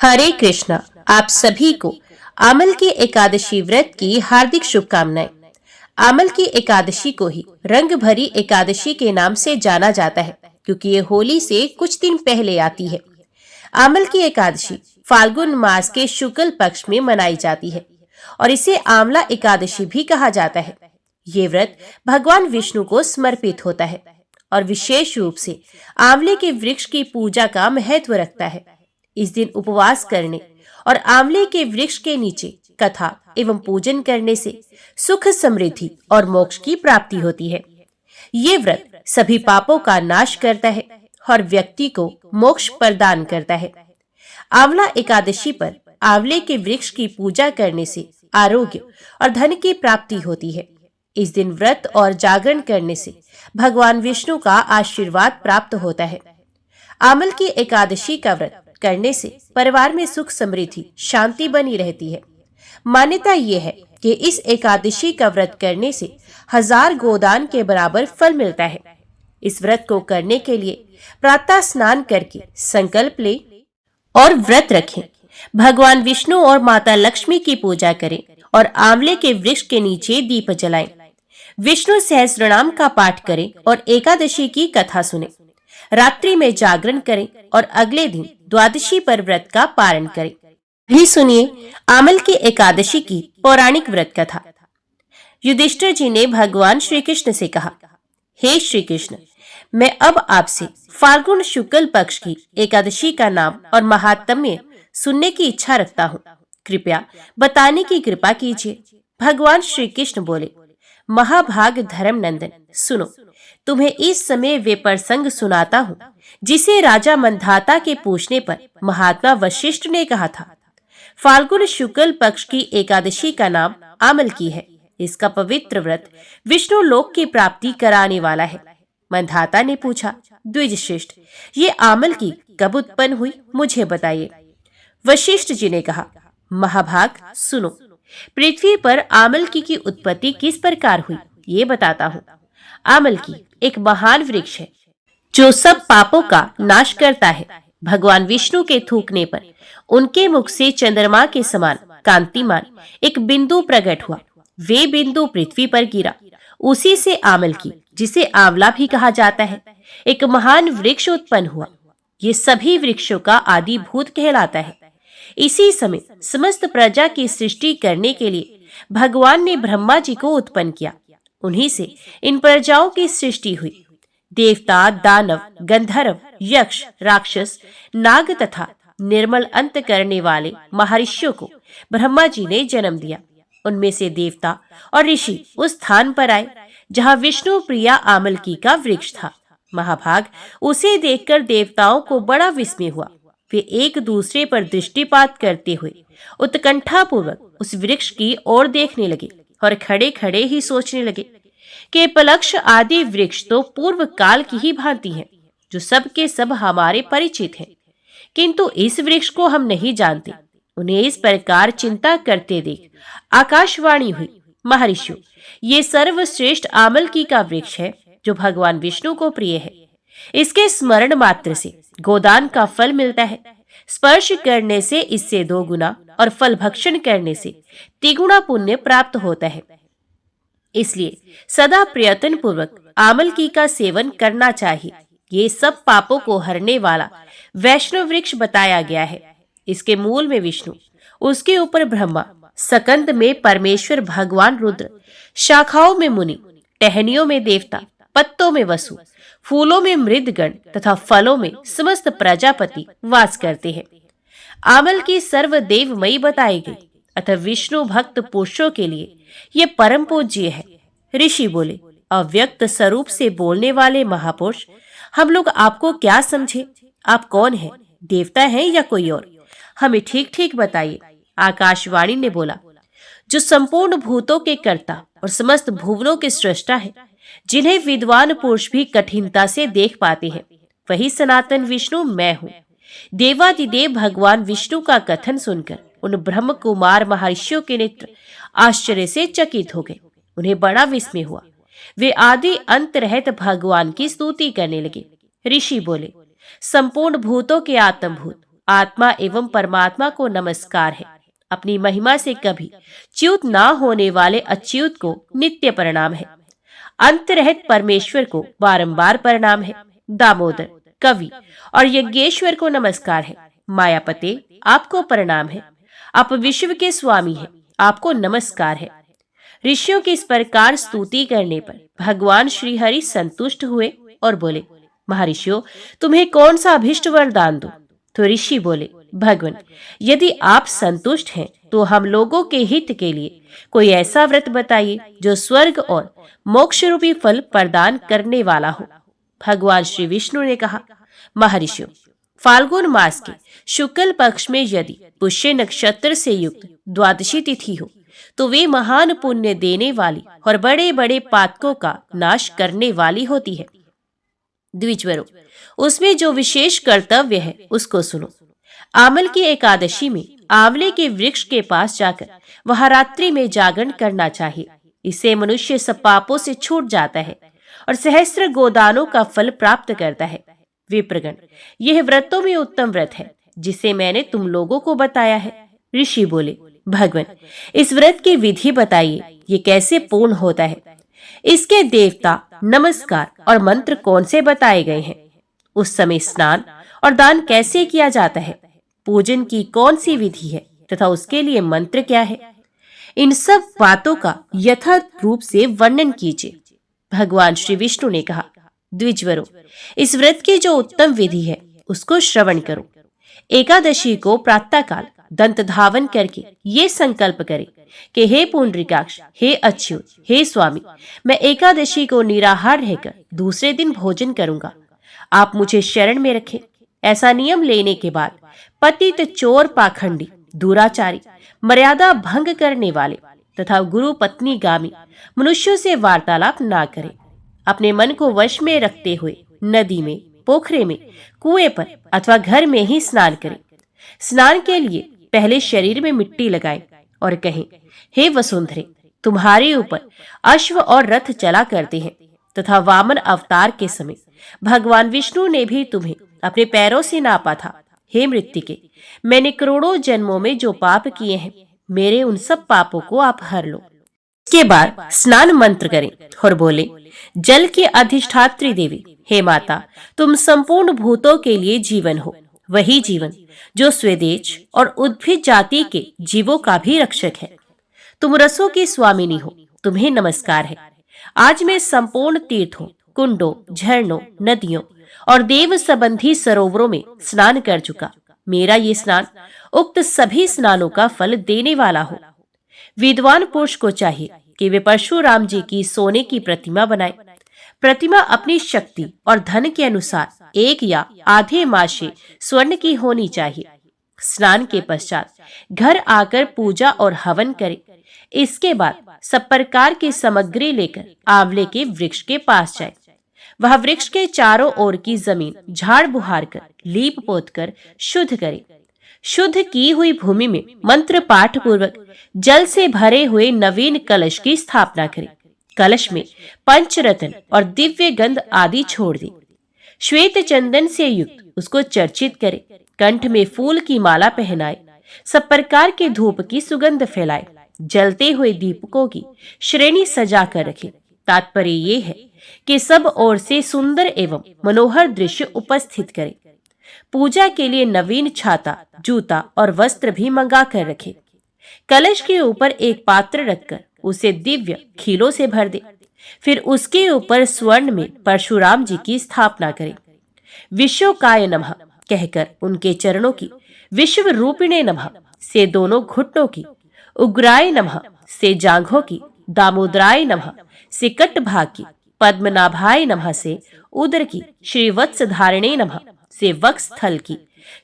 हरे कृष्णा। आप सभी को आमल की एकादशी व्रत की हार्दिक शुभकामनाएं। आमल की एकादशी को ही रंग भरी एकादशी के नाम से जाना जाता है, क्योंकि ये होली से कुछ दिन पहले आती है। आमल की एकादशी फाल्गुन मास के शुक्ल पक्ष में मनाई जाती है और इसे आंवला एकादशी भी कहा जाता है। ये व्रत भगवान विष्णु को समर्पित होता है और विशेष रूप से आंवले के वृक्ष की पूजा का महत्व रखता है। इस दिन उपवास करने और आंवले के वृक्ष के नीचे कथा एवं पूजन करने से सुख, समृद्धि और मोक्ष की प्राप्ति होती है। ये व्रत सभी पापों का नाश करता है और व्यक्ति को मोक्ष प्रदान करता है। आंवला एकादशी पर आंवले के वृक्ष की पूजा करने से आरोग्य और धन की प्राप्ति होती है। इस दिन व्रत और जागरण करने से भगवान विष्णु का आशीर्वाद प्राप्त होता है। आमल की एकादशी का व्रत करने से परिवार में सुख, समृद्धि, शांति बनी रहती है। मान्यता ये है कि इस एकादशी का व्रत करने से 1000 गोदान के बराबर फल मिलता है। इस व्रत को करने के लिए प्रातः स्नान करके संकल्प ले और व्रत रखें। भगवान विष्णु और माता लक्ष्मी की पूजा करें और आंवले के वृक्ष के नीचे दीप जलाएं। विष्णु सहस्त्रनाम का पाठ करें और एकादशी की कथा सुनें। रात्रि में जागरण करें और अगले दिन द्वादशी पर व्रत का पारण करें। भी सुनिए आमल की एकादशी की पौराणिक व्रत कथा। युधिष्ठिर जी ने भगवान श्री कृष्ण से कहा, हे श्री कृष्ण, मैं अब आपसे फाल्गुन शुक्ल पक्ष की एकादशी का नाम और महात्म्य सुनने की इच्छा रखता हूँ। कृपया बताने की कृपा कीजिए। भगवान श्री कृष्ण बोले, महाभाग धर्म नंदन, सुनो, तुम्हें इस समय वे प्रसंग सुनाता हूँ जिसे राजा मंधाता के पूछने पर महात्मा वशिष्ठ ने कहा था। फाल्गुन शुक्ल पक्ष की एकादशी का नाम आमल की है। इसका पवित्र व्रत विष्णु लोक की प्राप्ति कराने वाला है। मंधाता ने पूछा, द्विजश्रेष्ठ, ये आमल की कब उत्पन्न हुई, मुझे बताइए। वशिष्ठ जी ने कहा, महाभाग सुनो, पृथ्वी पर आमल की उत्पत्ति किस प्रकार हुई ये बताता हूँ। आमल की एक महान वृक्ष है जो सब पापों का नाश करता है। भगवान विष्णु के थूकने पर उनके मुख से चंद्रमा के समान कांतिमान एक बिंदु प्रकट हुआ। वे बिंदु पृथ्वी पर गिरा। उसी से आमल की, जिसे आंवला भी कहा जाता है, एक महान वृक्ष उत्पन्न हुआ। ये सभी वृक्षों का आदि भूत कहलाता है। इसी समय समस्त प्रजा की सृष्टि करने के लिए भगवान ने ब्रह्मा जी को उत्पन्न किया। उन्हीं से इन प्रजाओं की सृष्टि हुई। देवता, दानव, गंधर्व, यक्ष, राक्षस, नाग तथा निर्मल अंत करने वाले महर्षियों को ब्रह्मा जी ने जन्म दिया। उनमें से देवता और ऋषि उस स्थान पर आए जहाँ विष्णु प्रिया आमलकी का वृक्ष था। महाभाग, उसे देखकर देवताओं को बड़ा विस्मय हुआ। वे एक दूसरे पर दृष्टिपात करते हुए उत्कंठा पूर्वक उस वृक्ष की ओर देखने लगे और खड़े खड़े ही सोचने लगे कि पलक्ष आदि वृक्ष तो पूर्व काल की ही भांति हैं, जो सब के सब हमारे परिचित हैं, किंतु इस वृक्ष को हम नहीं जानते। उन्हें इस प्रकार चिंता करते देख आकाशवाणी हुई, महर्षियों, ये सर्वश्रेष्ठ आमलकी का वृक्ष है जो भगवान विष्णु को प्रिय है। इसके स्मरण मात्र से गोदान का फल मिलता है। स्पर्श करने से इससे 2 गुना और फल भक्षण करने से 3 गुना पुण्य प्राप्त होता है। इसलिए सदा प्रयत्न पूर्वक आमलकी का सेवन करना चाहिए। ये सब पापों को हरने वाला वैष्णव वृक्ष बताया गया है। इसके मूल में विष्णु, उसके ऊपर ब्रह्मा, सकंद में परमेश्वर भगवान रुद्र, शाखाओं में मुनि, टहनियों में देवता, पत्तों में वसु, फूलों में मृदगण तथा फलों में समस्त प्रजापति वास करते हैं। आमल की सर्वदेवमयी बताई गई, अतः विष्णु भक्त पुरुषों के लिए ये परम पूज्य है। ऋषि बोले, अव्यक्त स्वरूप से बोलने वाले महापुरुष, हम लोग आपको क्या समझे? आप कौन हैं? देवता हैं या कोई और? हमें ठीक ठीक बताइए। आकाशवाणी ने बोला, जो संपूर्ण भूतों के कर्ता और समस्त भुवनों के सृष्टा है, जिन्हें विद्वान पुरुष भी कठिनता से देख पाते हैं, वही सनातन विष्णु मैं हूँ। देवादिदेव भगवान विष्णु का कथन सुनकर उन ब्रह्म कुमार महर्षियों के नेत्र आश्चर्य से चकित हो गए। उन्हें बड़ा विस्मय हुआ। वे आदि अंत रहित भगवान की स्तुति करने लगे। ऋषि बोले, संपूर्ण भूतों के आत्मभूत आत्मा एवं परमात्मा को नमस्कार है। अपनी महिमा से कभी च्युत ना होने वाले अच्युत को नित्य प्रणाम है। अंतरहित परमेश्वर को बारंबार प्रणाम है। दामोदर, कवि और यज्ञेश्वर को नमस्कार है। मायापते, आपको प्रणाम है। आप विश्व के स्वामी हैं, आपको नमस्कार है। ऋषियों की इस प्रकार स्तुति करने पर भगवान श्री हरि संतुष्ट हुए और बोले, महर्षियों, तुम्हें कौन सा अभिष्ट वरदान दूं? तो ऋषि बोले, भगवान, यदि आप संतुष्ट हैं तो हम लोगों के हित के लिए कोई ऐसा व्रत बताइए जो स्वर्ग और मोक्ष रूपी फल प्रदान करने वाला हो। भगवान श्री विष्णु ने कहा, महर्षियों, फाल्गुन मास के शुक्ल पक्ष में यदि पुष्य नक्षत्र से युक्त द्वादशी तिथि हो तो वे महान पुण्य देने वाली और बड़े बड़े पातकों का नाश करने वाली होती है। द्विजवरों, उसमें जो विशेष कर्तव्य है उसको सुनो। आमल की एकादशी में आंवले के वृक्ष के पास जाकर वहां रात्रि में जागरण करना चाहिए। इससे मनुष्य सब पापों से छूट जाता है और सहस्त्र गोदानों का फल प्राप्त करता है। विप्रगण, यह व्रतों में उत्तम व्रत है जिसे मैंने तुम लोगों को बताया है। ऋषि बोले, भगवान, इस व्रत की विधि बताइए, ये कैसे पूर्ण होता है? इसके देवता, नमस्कार और मंत्र कौन से बताए गए हैं? उस समय स्नान और दान कैसे किया जाता है? पूजन की कौन सी विधि है तथा उसके लिए मंत्र क्या है? इन सब बातों का यथार्थ रूप से वर्णन कीजिए। भगवान श्री विष्णु ने कहा, द्विजवरों, इस व्रत की जो उत्तम विधि है उसको श्रवण करो। एकादशी को प्रातःकाल दंत धावन करके ये संकल्प करे कि हे पुंडरीकाक्ष, हे अच्युत, हे स्वामी, मैं एकादशी को निराहार रहकर दूसरे दिन भोजन करूंगा। आप मुझे शरण में रखें। ऐसा नियम लेने के बाद पतित, चोर, पाखंडी, दुराचारी, मर्यादा भंग करने वाले तथा गुरु पत्नी गामी मनुष्यों से वार्तालाप ना करें। अपने मन को वश में रखते हुए नदी में, पोखरे में, कुएं पर अथवा घर में ही स्नान करें। स्नान के लिए पहले शरीर में मिट्टी लगाएं और कहें, हे वसुंधरे, तुम्हारे ऊपर अश्व और रथ चला करते हैं तथा वामन अवतार के समय भगवान विष्णु ने भी तुम्हें अपने पैरों से नापा था। हे मृत्तिके, मैंने करोड़ों जन्मों में जो पाप किए हैं, मेरे उन सब पापों को आप हर लो। इसके बाद स्नान मंत्र करें और बोले, जल की अधिष्ठात्री देवी, हे माता, तुम संपूर्ण भूतों के लिए जीवन हो, वही जीवन जो स्वेदेश और उद्भिद जाति के जीवों का भी रक्षक है। तुम रसों की स्वामिनी हो, तुम्हें नमस्कार है। आज मैं संपूर्ण तीर्थों, कुंडों, झरनों, नदियों और देव संबंधी सरोवरों में स्नान कर चुका। मेरा ये स्नान उक्त सभी स्नानों का फल देने वाला हो। विद्वान पुरुष को चाहिए कि वे परशुराम जी की सोने की प्रतिमा बनाए। प्रतिमा अपनी शक्ति और धन के अनुसार 1 या आधे मासे स्वर्ण की होनी चाहिए। स्नान के पश्चात घर आकर पूजा और हवन करें। इसके बाद सब प्रकार की सामग्री लेकर आंवले के वृक्ष के पास जाए। वह वृक्ष के चारों ओर की जमीन झाड़ बुहार कर, लीप पोत कर शुद्ध करे। शुद्ध की हुई भूमि में मंत्र पाठ पूर्वक जल से भरे हुए नवीन कलश की स्थापना करें। कलश में पंचरत्न और दिव्य गंध आदि छोड़ दे। श्वेत चंदन से युक्त उसको चर्चित करे। कंठ में फूल की माला पहनाए। सब प्रकार के धूप की सुगंध फैलाए। जलते हुए दीपकों की श्रेणी सजा कर रखे। तात्पर्य ये है कि सब ओर से सुंदर एवं मनोहर दृश्य उपस्थित करे। पूजा के लिए नवीन छाता, जूता और वस्त्र भी मंगा कर रखे। कलश के ऊपर एक पात्र रखकर उसे दिव्य खीलों से भर दे। फिर उसके ऊपर स्वर्ण में परशुराम जी की स्थापना करें। विश्वकाय नमः कहकर उनके चरणों की, विश्व रूपिणे नमः से दोनों घुटनों की, उग्राय नमः से जांघों की, दामोदराय नमः से कट भाग की, पद्मनाभाय नमः से उदर की, श्रीवत्स धारणे नमः से वक्ष स्थल की,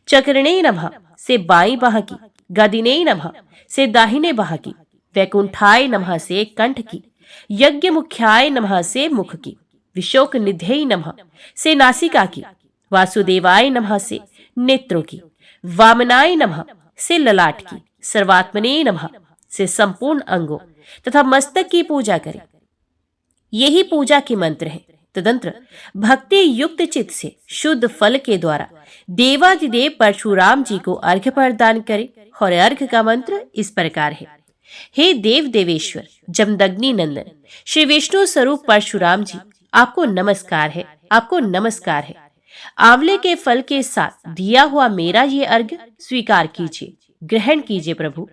चक्रणे नमः से बाईं बाह की, गदिने नमः से दाहिने बाह की, वैकुंठाय नमः से कंठ की, यज्ञ मुख्याय नमः से मुख की, विशोक निधेय नमः से नासिका की, वासुदेवाय नमः से नेत्रों की, वामनाय नमः से ललाट की, सर्वात्मने नमः से संपूर्ण अंगों तथा मस्तक की पूजा करें। यही पूजा के मंत्र है। तदंतर भक्ति युक्त चित्त से शुद्ध फल के द्वारा देवादिदेव परशुराम जी को अर्घ्य प्रदान करे। और अर्घ्य का मंत्र इस प्रकार है। हे देव देवेश्वर जमदग्नि नंदन श्री विष्णु स्वरूप परशुराम जी, आपको नमस्कार है, आपको नमस्कार है। आंवले के फल के साथ दिया हुआ मेरा ये अर्घ्य स्वीकार कीजिए, ग्रहण कीजिए प्रभु।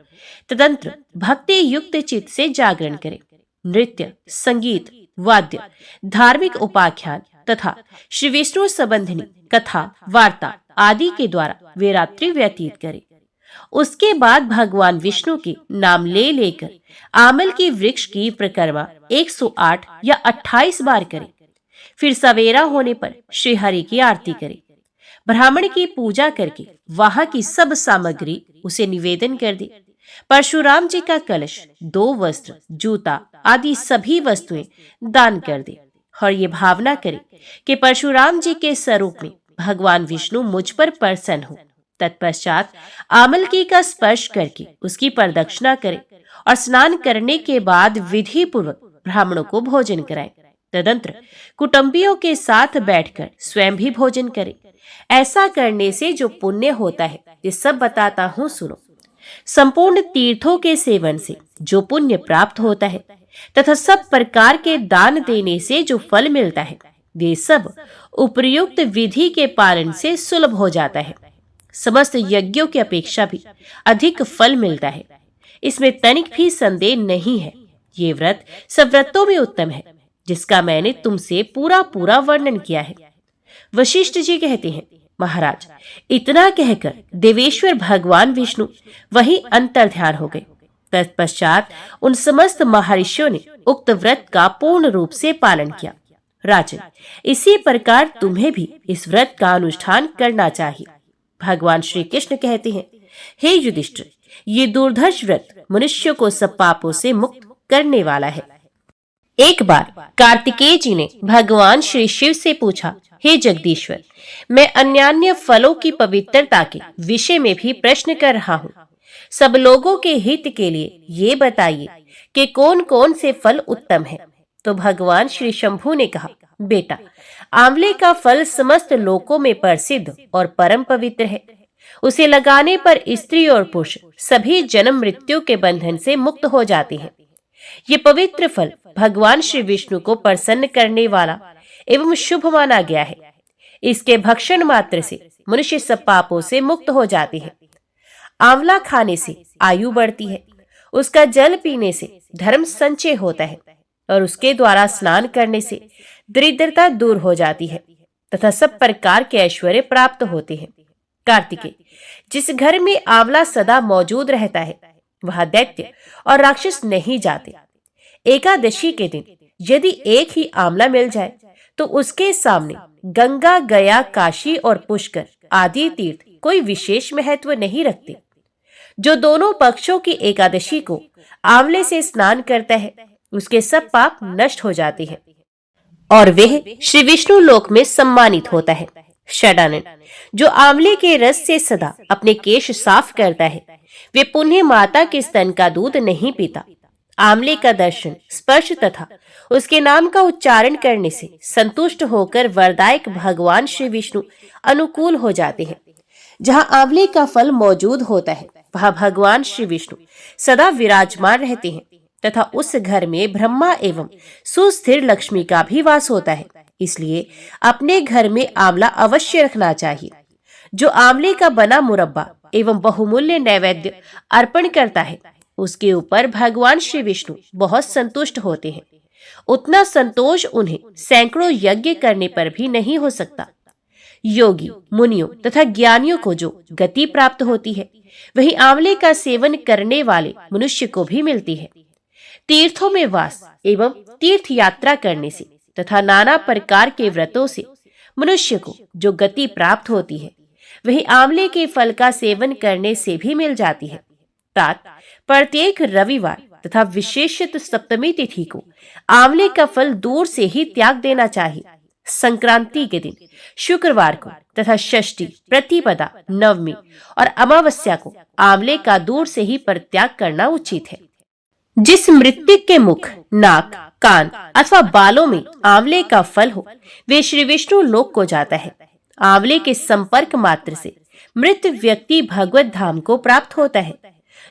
तदंतर भक्ति युक्त चित्त से जागरण करें। नृत्य, संगीत, वाद्य, धार्मिक उपाख्यान तथा श्री विष्णु संबंधिनी कथा, वार्ता आदि के द्वारा वे रात्रि व्यतीत करें। उसके बाद भगवान विष्णु के नाम ले लेकर आमल की वृक्ष की परिक्रमा 108 या 28 बार करें। फिर सवेरा होने पर श्री हरि की आरती करें। ब्राह्मण की पूजा करके वहां की सब सामग्री उसे निवेदन कर दे। परशुराम जी का कलश, 2 वस्त्र, जूता आदि सभी वस्तुएं दान कर दे और ये भावना करे कि परशुराम जी के स्वरूप में भगवान विष्णु मुझ पर प्रसन्न हो। तत्पश्चात आमलकी का स्पर्श करके उसकी प्रदक्षिणा करे और स्नान करने के बाद विधि पूर्वक ब्राह्मणों को भोजन कराए। तदंतर कुटुंबियों के साथ बैठकर स्वयं भी भोजन करे। ऐसा करने से जो पुण्य होता है ये सब बताता हूँ, सुनो। संपूर्ण तीर्थों के सेवन से जो पुण्य प्राप्त होता है तथा सब प्रकार के दान देने से जो फल मिलता है, वे सब उपर्युक्त विधि के पालन से सुलभ हो जाता है। समस्त यज्ञों की अपेक्षा भी अधिक फल मिलता है, इसमें तनिक भी संदेह नहीं है। ये व्रत सब व्रतों में उत्तम है, जिसका मैंने तुमसे पूरा पूरा वर्णन किया है। वशिष्ठ जी कहते हैं, महाराज, इतना कहकर देवेश्वर भगवान विष्णु वहीं अंतर्ध्यान हो गए। तत्पश्चात उन समस्त महर्षियों ने उक्त व्रत का पूर्ण रूप से पालन किया। राजन, इसी प्रकार तुम्हें भी इस व्रत का अनुष्ठान करना चाहिए। भगवान श्री कृष्ण कहते हैं, हे युधिष्ठिर, ये दुर्धर्ष व्रत मनुष्य को सब पापों से मुक्त करने वाला है। एक बार कार्तिकेय जी ने भगवान श्री शिव से पूछा, हे जगदीश्वर, मैं अन्यान्य फलों की पवित्रता के विषय में भी प्रश्न कर रहा हूँ। सब लोगों के हित के लिए ये बताइए कि कौन कौन से फल उत्तम है। तो भगवान श्री शंभु ने कहा, बेटा, आंवले का फल समस्त लोकों में प्रसिद्ध और परम पवित्र है। उसे लगाने पर स्त्री और पुरुष सभी जन्म मृत्यु के बंधन से मुक्त हो जाते हैं। ये पवित्र फल भगवान श्री विष्णु को प्रसन्न करने वाला एवं शुभ माना गया है। इसके भक्षण मात्र से मनुष्य सब पापों से मुक्त हो जाते हैं। आंवला खाने से आयु बढ़ती है, उसका जल पीने से धर्म संचय होता है और उसके द्वारा स्नान करने से दरिद्रता दूर हो जाती है तथा सब प्रकार के ऐश्वर्य प्राप्त होते हैं। कार्तिकेय, जिस घर में आंवला सदा मौजूद रहता है वहां दैत्य और राक्षस नहीं जाते। एकादशी के दिन यदि एक ही आंवला मिल जाए तो उसके सामने गंगा, गया, काशी और पुष्कर आदि तीर्थ कोई विशेष महत्व नहीं रखते। जो दोनों पक्षों की एकादशी को आंवले से स्नान करता है उसके सब पाप नष्ट हो जाते हैं और वह श्री विष्णु लोक में सम्मानित होता है। षडानन, जो आंवले के रस से सदा अपने केश साफ करता है वे पुण्य माता के स्तन का दूध नहीं पीता। आंवले का दर्शन, स्पर्श तथा उसके नाम का उच्चारण करने से संतुष्ट होकर वरदायक भगवान श्री विष्णु अनुकूल हो जाते हैं। जहाँ आंवले का फल मौजूद होता है वहाँ भगवान श्री विष्णु सदा विराजमान रहते हैं तथा उस घर में ब्रह्मा एवं सुस्थिर लक्ष्मी का भी वास होता है। इसलिए अपने घर में आंवला अवश्य रखना चाहिए। जो आंवले का बना मुरब्बा एवं बहुमूल्य नैवेद्य अर्पण करता है उसके ऊपर भगवान श्री विष्णु बहुत संतुष्ट होते हैं। उतना संतोष उन्हें सैकड़ों यज्ञ करने पर भी नहीं हो सकता। योगी, मुनियों तथा ज्ञानियों को जो गति प्राप्त होती है वही आंवले का सेवन करने वाले मनुष्य को भी मिलती है। तीर्थों में वास एवं तीर्थ यात्रा करने से तथा नाना प्रकार के व्रतों से मनुष्य को जो गति प्राप्त होती है वही आंवले के फल का सेवन करने से भी मिल जाती है। तात प्रत्येक रविवार तथा विशेषत सप्तमी तिथि को आंवले का फल दूर से ही त्याग देना चाहिए। संक्रांति के दिन, शुक्रवार को तथा षष्ठी, प्रतिपदा, नवमी और अमावस्या को आंवले का दूर से ही परित्याग करना उचित है। जिस मृत्यु के मुख नाक, कान अथवा बालों में आंवले का फल हो, वे श्री विष्णु लोक को जाता है। आंवले के संपर्क मात्र से मृत व्यक्ति भगवत धाम को प्राप्त होता है।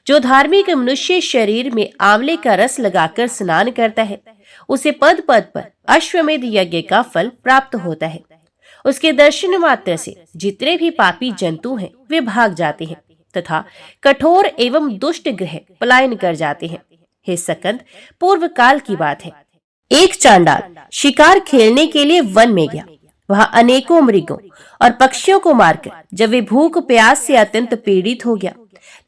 जो धार्मिक मनुष्य शरीर में आंवले का रस लगाकर स्नान करता है, उसे पद पद पर अश्वमेध यज्ञ का फल प्राप्त होता है। उसके दर्शन मात्र से जितने भी पापी जंतु हैं, वे भाग जाते हैं तथा कठोर एवं दुष्ट ग्रह पलायन कर जाते हैं। हे सकंद, पूर्व काल की बात है। एक चांडाल शिकार खेलने के लिए वन में गया। वह अनेकों मृगों और पक्षियों को मारकर जब वे भूख प्यास से अत्यंत पीड़ित हो गया,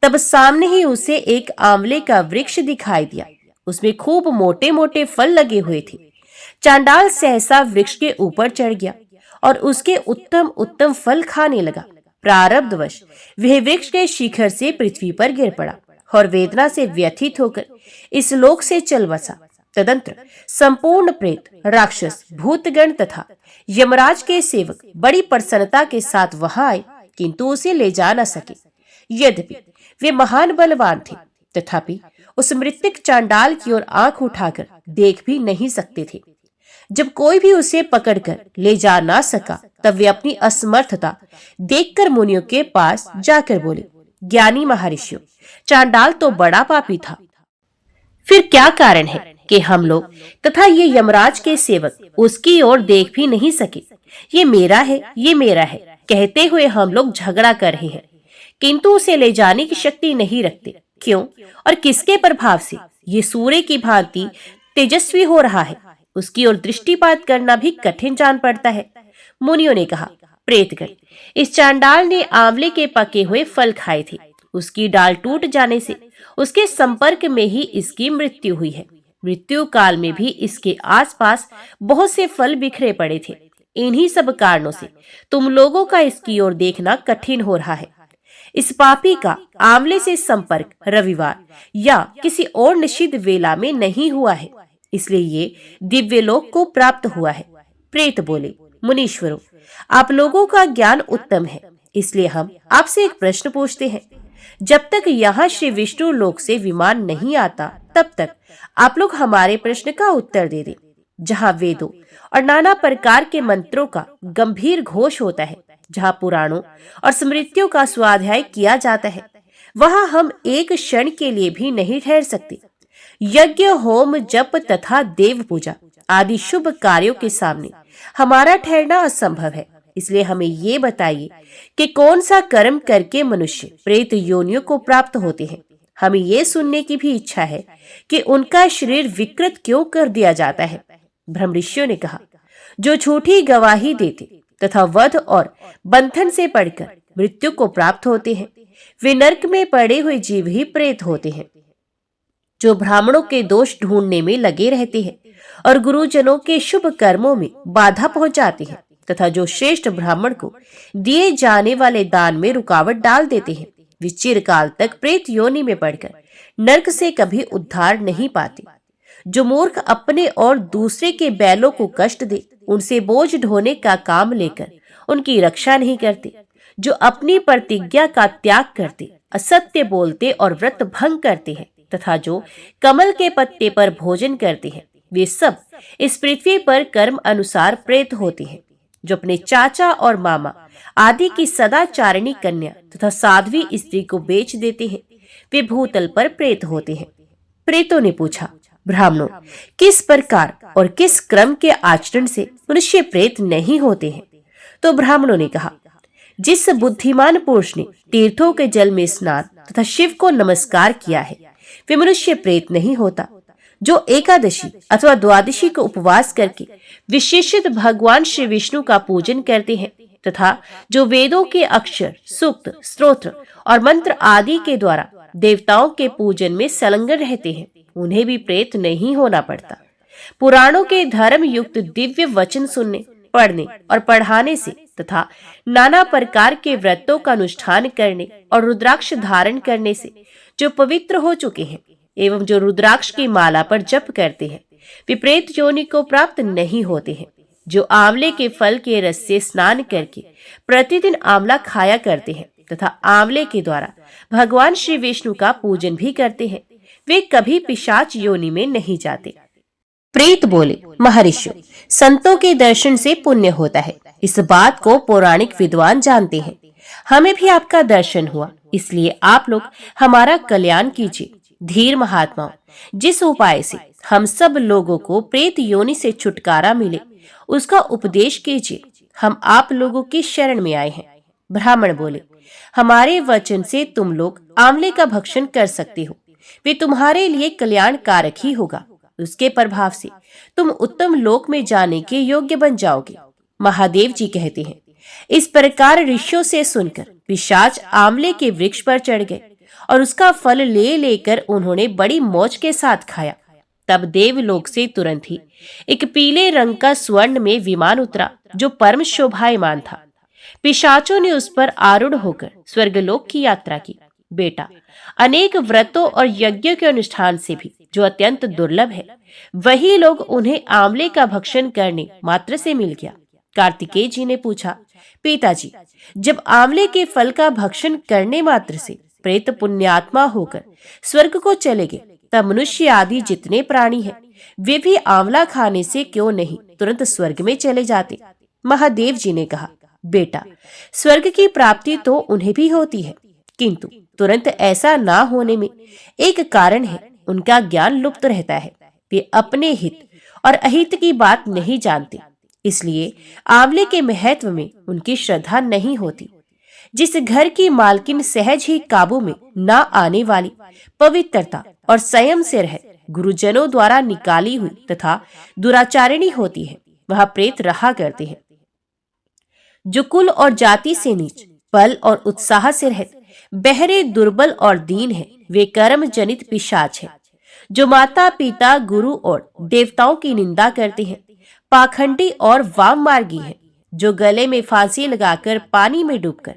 तब सामने ही उसे एक आंवले का वृक्ष दिखाई दिया। उसमें खूब मोटे मोटे फल लगे हुए थे। चांडाल सहसा वृक्ष के ऊपर चढ़ गया और उसके उत्तम उत्तम फल खाने लगा। प्रारब्धवश वह वृक्ष के शिखर से पृथ्वी पर गिर पड़ा और वेदना से व्यथित होकर इस लोक से चल बसा। तदंतर संपूर्ण प्रेत, राक्षस, भूतगण तथा यमराज के सेवक बड़ी प्रसन्नता के साथ वहां आए, किंतु उसे ले जा न सके। यद्यपि वे महान बलवान थे, तथापि उस मृतक चांडाल की ओर आंख उठाकर देख भी नहीं सकते थे। जब कोई भी उसे पकड़कर ले जा ना सका, तब वे अपनी असमर्थता देखकर मुनियों के पास जाकर बोले, ज्ञानी महर्षियों, चांडाल तो बड़ा पापी था। फिर क्या कारण है कि हम लोग तथा ये यमराज के सेवक उसकी ओर देख भी नहीं सके? ये मेरा है, ये मेरा है कहते हुए हम लोग झगड़ा कर रहे हैं, किंतु उसे ले जाने की शक्ति नहीं रखते। क्यों और किसके प्रभाव से ये सूर्य की भांति तेजस्वी हो रहा है? उसकी ओर दृष्टिपात करना भी कठिन जान पड़ता है। मुनियों ने कहा, प्रेतगण, इस चांडाल ने आंवले के पके हुए फल खाए थे। उसकी डाल टूट जाने से उसके संपर्क में ही इसकी मृत्यु हुई है। मृत्यु काल में भी इसके आसपास बहुत से फल बिखरे पड़े थे। इन्हीं सब कारणों से तुम लोगों का इसकी ओर देखना कठिन हो रहा है। इस पापी का आंवले से संपर्क रविवार या किसी और निश्चित वेला में नहीं हुआ है, इसलिए ये दिव्य लोक को प्राप्त हुआ है। प्रेत बोले, मुनीश्वरों, आप लोगों का ज्ञान उत्तम है, इसलिए हम आपसे एक प्रश्न पूछते हैं। जब तक यहाँ श्री विष्णु लोक से विमान नहीं आता, तब तक आप लोग हमारे प्रश्न का उत्तर दे दें। जहाँ वेदों और नाना प्रकार के मंत्रों का गंभीर घोष होता है, जहाँ पुराणों और स्मृतियों का स्वाध्याय किया जाता है, वहाँ हम एक क्षण के लिए भी नहीं ठहर सकते। यज्ञ, होम, जप तथा देव पूजा आदि शुभ कार्यों के सामने हमारा ठहरना असंभव है। इसलिए हमें ये बताइए कि कौन सा कर्म करके मनुष्य प्रेत योनियों को प्राप्त होते हैं। हमें ये सुनने की भी इच्छा है कि उनका शरीर विकृत क्यों कर दिया जाता है। ब्रह्मऋषियों ने कहा, जो झूठी गवाही देते तथा वध और बंधन से पड़कर मृत्यु को प्राप्त होते हैं, वे नरक में पड़े हुए जीव ही प्रेत होते हैं। जो ब्राह्मणों के दोष ढूंढने में लगे रहते हैं और गुरुजनों के शुभ कर्मों में बाधा पहुंचाते हैं तथा जो श्रेष्ठ ब्राह्मण को दिए जाने वाले दान में रुकावट डाल देते हैं, वे चिरकाल तक प्रेत योनि में पड़कर नरक से कभी उद्धार नहीं पाते। जो मूर्ख अपने और दूसरे के बैलों को कष्ट दे, उनसे बोझ ढोने का काम लेकर उनकी रक्षा नहीं करते, जो अपनी प्रतिज्ञा का त्याग करते, असत्य बोलते और व्रत भंग करते हैं तथा जो कमल के पत्ते पर भोजन करते हैं, वे सब इस पृथ्वी पर कर्म अनुसार प्रेत होते हैं। जो अपने चाचा और मामा आदि की सदाचारिणी कन्या तथा साध्वी स्त्री को बेच देते हैं, वे भूतल पर प्रेत होते हैं। प्रेतों ने पूछा, ब्राह्मणों, किस प्रकार और किस क्रम के आचरण से मनुष्य प्रेत नहीं होते हैं? तो ब्राह्मणों ने कहा, जिस बुद्धिमान पुरुष ने तीर्थों के जल में स्नान तथा शिव को नमस्कार किया है, वे मनुष्य प्रेत नहीं होता। जो एकादशी अथवा द्वादशी को उपवास करके विशेषित भगवान श्री विष्णु का पूजन करते हैं तथा जो वेदों के अक्षर, सूक्त, स्तोत्र और मंत्र आदि के द्वारा देवताओं के पूजन में संलग्न रहते हैं, उन्हें भी प्रेत नहीं होना पड़ता। पुराणों के धर्म युक्त दिव्य वचन सुनने, पढ़ने और पढ़ाने से तथा नाना प्रकार के व्रतों का अनुष्ठान करने और रुद्राक्ष धारण करने से जो पवित्र हो चुके हैं एवं जो रुद्राक्ष की माला पर जप करते हैं, वे प्रेत योनि को प्राप्त नहीं होते हैं। जो आंवले के फल के रस से स्नान करके प्रतिदिन आंवला खाया करते हैं तथा आंवले के द्वारा भगवान श्री विष्णु का पूजन भी करते हैं, वे कभी पिशाच योनि में नहीं जाते। प्रेत बोले, महर्षि, संतों के दर्शन से पुण्य होता है। इस बात को पौराणिक विद्वान जानते हैं। हमें भी आपका दर्शन हुआ, इसलिए आप लोग हमारा कल्याण कीजिए। धीर महात्माओं, जिस उपाय से हम सब लोगों को प्रेत योनि से छुटकारा मिले, उसका उपदेश कीजिए। हम आप लोगों की शरण में आए हैं। ब्राह्मण बोले, हमारे वचन से तुम लोग आंवले का भक्षण कर सकते हो। वे तुम्हारे लिए कल्याणकारक ही होगा। उसके प्रभाव से तुम उत्तम लोक में जाने के योग्य बन जाओगे। महादेव जी कहते हैं, इस प्रकार ऋषियों से सुनकर पिशाच आंवले के वृक्ष पर चढ़ गए और उसका फल ले लेकर उन्होंने बड़ी मौज के साथ खाया। तब देवलोक से तुरंत ही एक पीले रंग का स्वर्ण में विमान उतरा, जो परम शोभायमान था। पिशाचों ने उस पर आरूढ़ होकर स्वर्गलोक की यात्रा की। बेटा, अनेक व्रतों और यज्ञों के अनुष्ठान से भी जो अत्यंत दुर्लभ है, वही लोग उन्हें आंवले का भक्षण करने मात्र से मिल गया। कार्तिकेय जी ने पूछा, पिताजी, जब आंवले के फल का भक्षण करने मात्र से प्रेत पुण्यात्मा होकर स्वर्ग को चले गए, तब मनुष्य आदि जितने प्राणी हैं, वे भी आंवला खाने से क्यों नहीं तुरंत स्वर्ग में चले जाते? महादेव जी ने कहा, बेटा, स्वर्ग की प्राप्ति तो उन्हें भी होती है, किंतु तुरंत ऐसा ना होने में एक कारण है, उनका ज्ञान लुप्त रहता है। वे अपने हित और अहित की बात नहीं जानते, इसलिए आंवले के महत्व में उनकी श्रद्धा नहीं होती। जिस घर की मालकिन सहज ही काबू में ना आने वाली पवित्रता और संयम से रह गुरुजनों द्वारा निकाली हुई तथा दुराचारिणी होती है, वह प्रेत रहा करते हैं। जो कुल और जाति से नीच, बल और उत्साह से रहित, बहरे, दुर्बल और दीन है, वे कर्म जनित पिशाच है। जो माता पिता, गुरु और देवताओं की निंदा करते हैं, पाखंडी और वाम मार्गी है। जो गले में फांसी लगाकर, पानी में डूबकर,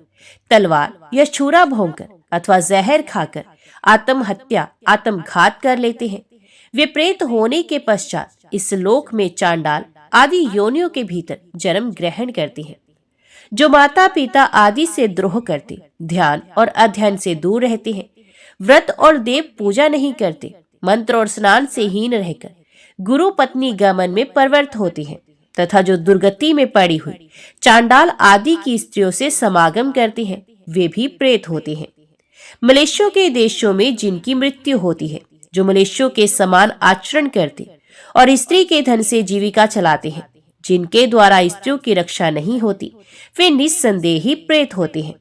तलवार या छुरा भोंकर अथवा जहर खाकर आत्महत्या, आत्मघात कर लेते हैं, वे प्रेत होने के पश्चात इस लोक में चांडाल आदि योनियों के भीतर जन्म ग्रहण करते हैं। जो माता पिता आदि से द्रोह करते, ध्यान और अध्ययन से दूर रहते हैं, व्रत और देव पूजा नहीं करते, मंत्र और स्नान से हीन रहकर गुरु पत्नी गमन में प्रवृत्त होते हैं, तथा जो दुर्गति में पड़ी हुई चांडाल आदि की स्त्रियों से समागम करते हैं, वे भी प्रेत होते हैं। मलेशियों के देशों में जिनकी मृत्यु होती है, जो मलेशियों के समान आचरण करते और स्त्री के धन से जीविका चलाते हैं, जिनके द्वारा स्त्रियों की रक्षा नहीं होती, वे निस्संदेह ही प्रेत होते हैं।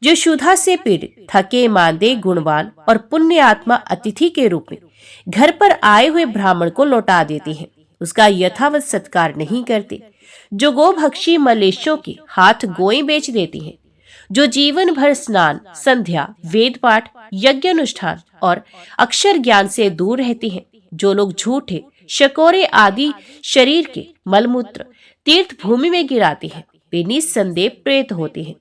जो क्षुधा से पीड़ित, थके मांदे, गुणवान और पुण्य आत्मा अतिथि के रूप में घर पर आए हुए ब्राह्मण को लौटा देते हैं, उसका यथावत सत्कार नहीं करते। जो गोभक्षी मलेशियों के हाथ गोएं बेच देते हैं। जो जीवन भर स्नान, संध्या, वेद पाठ, यज्ञ अनुष्ठान और अक्षर ज्ञान से दूर रहते हैं। जो लोग झूठे, शकोरे आदि शरीर के मलमूत्र तीर्थ भूमि में गिराते हैं, वे निस्संदेह प्रेत होते हैं।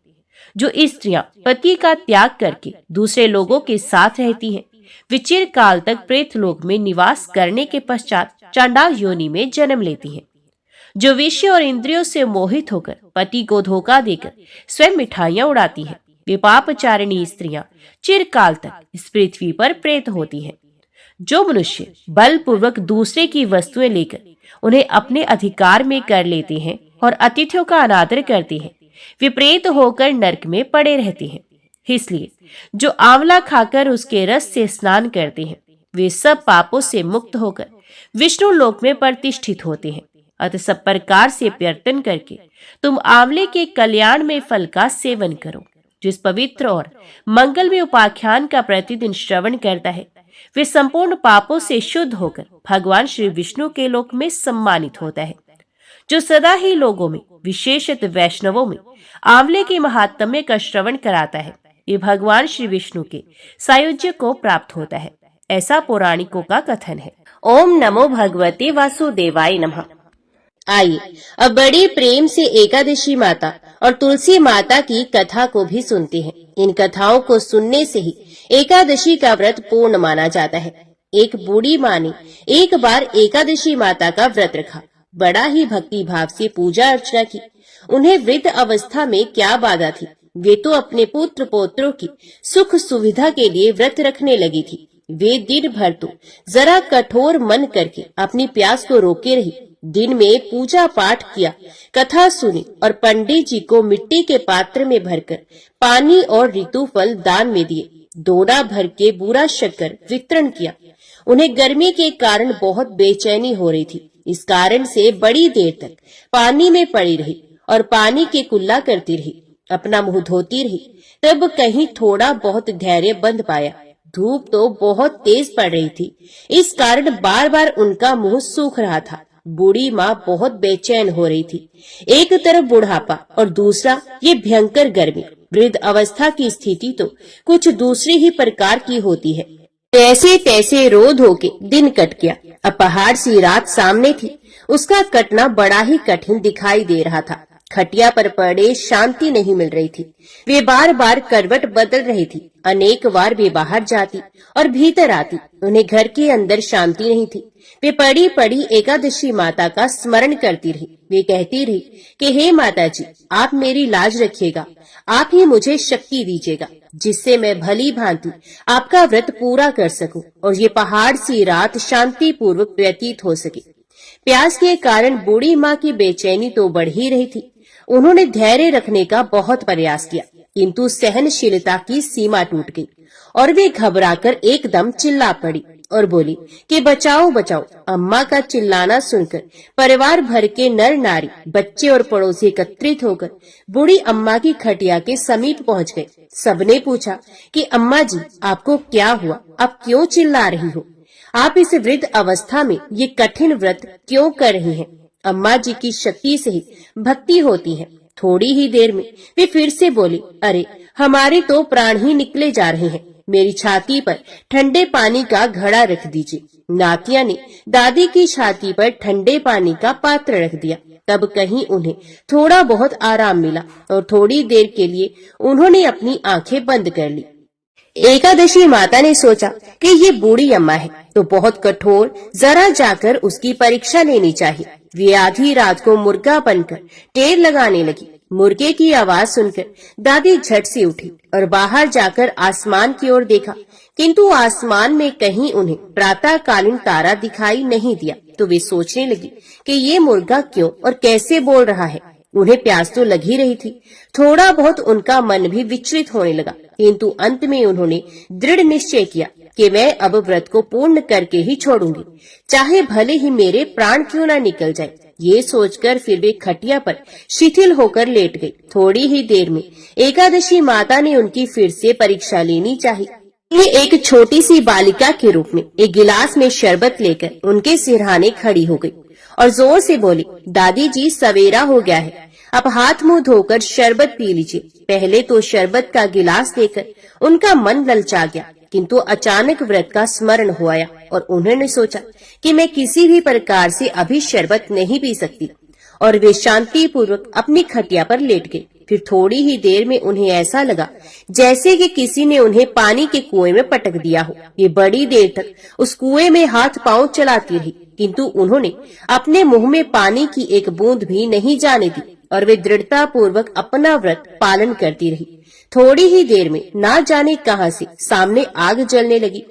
जो स्त्रियां पति का त्याग करके दूसरे लोगों के साथ रहती हैं, वे चिरकाल तक प्रेत लोक में निवास करने के पश्चात चांडाल योनि में जन्म लेती हैं। जो विषय और इंद्रियों से मोहित होकर पति को धोखा देकर स्वयं मिठाइयां उड़ाती हैं, वे पापचारिणी स्त्रियां चिरकाल तक इस पृथ्वी पर प्रेत होती हैं। जो मनुष्य बलपूर्वक दूसरे की वस्तुएं लेकर उन्हें अपने अधिकार में कर लेते हैं और अतिथियों का अनादर करते हैं, वे प्रेत होकर नरक में पड़े रहते हैं। इसलिए जो आंवला खाकर उसके रस से स्नान करते हैं, वे सब पापों से मुक्त होकर विष्णु लोक में प्रतिष्ठित होते हैं। अतः सब प्रकार से प्रयत्न करके तुम आंवले के कल्याण में फल का सेवन करो। जिस पवित्र और मंगलमय उपाख्यान का प्रतिदिन श्रवण करता है, वे संपूर्ण पापों से शुद्ध होकर भगवान श्री विष्णु के लोक में सम्मानित होता है। जो सदा ही लोगों में, विशेषतः वैष्णवों में, आंवले के महात्म्य का श्रवण कराता है, ये भगवान श्री विष्णु के सायुज्य को प्राप्त होता है, ऐसा पौराणिकों का कथन है। ओम नमो भगवते वासुदेवाय नमः। आइए अब बड़े प्रेम से एकादशी माता और तुलसी माता की कथा को भी सुनते हैं। इन कथाओं को सुनने से ही एकादशी का व्रत पूर्ण माना जाता है। एक बूढ़ी माँ ने एक बार एकादशी माता का व्रत रखा, बड़ा ही भक्ति भाव से पूजा अर्चना की। उन्हें वृद्ध अवस्था में क्या बाधा थी, वे तो अपने पुत्र पौत्रों की सुख सुविधा के लिए व्रत रखने लगी थी। वे दिन भर तो जरा कठोर मन करके अपनी प्यास को रोके रही। दिन में पूजा पाठ किया, कथा सुनी और पंडित जी को मिट्टी के पात्र में भरकर पानी और ऋतु फल दान में दिए। दोना भर के बूरा शक्कर वितरण किया। उन्हें गर्मी के कारण बहुत बेचैनी हो रही थी। इस कारण से बड़ी देर तक पानी में पड़ी रही और पानी के कुल्ला करती रही, अपना मुंह धोती रही। तब कहीं थोड़ा बहुत धैर्य बंध पाया। धूप तो बहुत तेज पड़ रही थी, इस कारण बार बार उनका मुंह सूख रहा था। बूढ़ी माँ बहुत बेचैन हो रही थी। एक तरफ बुढ़ापा और दूसरा ये भयंकर गर्मी। वृद्ध अवस्था की स्थिति तो कुछ दूसरी ही प्रकार की होती है। तैसे तैसे रो धो के दिन कट गया। अब पहाड़ सी रात सामने थी। उसका कटना बड़ा ही कठिन दिखाई दे रहा था। खटिया पर पड़े शांति नहीं मिल रही थी। वे बार बार करवट बदल रही थी। अनेक बार वे बाहर जाती और भीतर आती। उन्हें घर के अंदर शांति नहीं थी। वे पड़ी पड़ी एकादशी माता का स्मरण करती रही। वे कहती रही कि हे माता जी, आप मेरी लाज रखिएगा, आप ही मुझे शक्ति दीजिएगा, जिससे मैं भली भांति आपका व्रत पूरा कर सकूं और ये पहाड़ सी रात शांति पूर्वक व्यतीत हो सके। प्यास के कारण बूढ़ी माँ की बेचैनी तो बढ़ ही रही थी। उन्होंने धैर्य रखने का बहुत प्रयास किया, किंतु सहनशीलता की सीमा टूट गई और वे घबराकर एकदम चिल्ला पड़ी और बोली कि बचाओ बचाओ। अम्मा का चिल्लाना सुनकर परिवार भर के नर नारी, बच्चे और पड़ोसी एकत्रित होकर बूढ़ी अम्मा की खटिया के समीप पहुंच गए। सबने पूछा कि अम्मा जी, आपको क्या हुआ? आप क्यों चिल्ला रही हो? आप इस वृद्ध अवस्था में ये कठिन व्रत क्यों कर रही हैं? अम्मा जी की शक्ति से ही भक्ति होती है। थोड़ी ही देर में वे फिर से बोली, अरे हमारे तो प्राण ही निकले जा रहे हैं। मेरी छाती पर ठंडे पानी का घड़ा रख दीजिए। नातिया ने दादी की छाती पर ठंडे पानी का पात्र रख दिया। तब कहीं उन्हें थोड़ा बहुत आराम मिला और थोड़ी देर के लिए उन्होंने अपनी आंखें बंद कर ली। एकादशी माता ने सोचा कि ये बूढ़ी अम्मा है तो बहुत कठोर, जरा जाकर उसकी परीक्षा लेनी चाहिए। वे आधी रात को मुर्गा बनकर टेर लगाने लगी। मुर्गे की आवाज सुनकर दादी झट से उठी और बाहर जाकर आसमान की ओर देखा, किंतु आसमान में कहीं उन्हें प्रातःकालीन तारा दिखाई नहीं दिया। तो वे सोचने लगी कि ये मुर्गा क्यों और कैसे बोल रहा है। उन्हें प्यास तो लगी रही थी। थोड़ा बहुत उनका मन भी विचलित होने लगा, किंतु अंत में उन्होंने दृढ़ निश्चय किया कि मैं अब व्रत को पूर्ण करके ही छोड़ूंगी, चाहे भले ही मेरे प्राण क्यों न निकल जाए। ये सोचकर फिर वे खटिया पर शिथिल होकर लेट गई। थोड़ी ही देर में एकादशी माता ने उनकी फिर से परीक्षा लेनी चाहिए। ये एक छोटी सी बालिका के रूप में एक गिलास में शरबत लेकर उनके सिरहाने खड़ी हो गई और जोर से बोली, दादी जी, सवेरा हो गया है, अब हाथ मुंह धोकर शरबत पी लीजिए। पहले तो शरबत का गिलास देकर उनका मन ललचा गया, किंतु अचानक व्रत का स्मरण हो आया और उन्होंने सोचा कि मैं किसी भी प्रकार से अभी शरबत नहीं पी सकती, और वे शांति पूर्वक अपनी खटिया पर लेट गए। फिर थोड़ी ही देर में उन्हें ऐसा लगा जैसे कि किसी ने उन्हें पानी के कुएं में पटक दिया हो। ये बड़ी देर तक उस कुएं में हाथ पांव चलाती रही, किंतु उन्होंने अपने मुंह में पानी की एक बूंद भी नहीं जाने दी और वे दृढ़ता पूर्वक अपना व्रत पालन करती रही। थोड़ी ही देर में ना जाने कहां से सामने आग जलने लगी,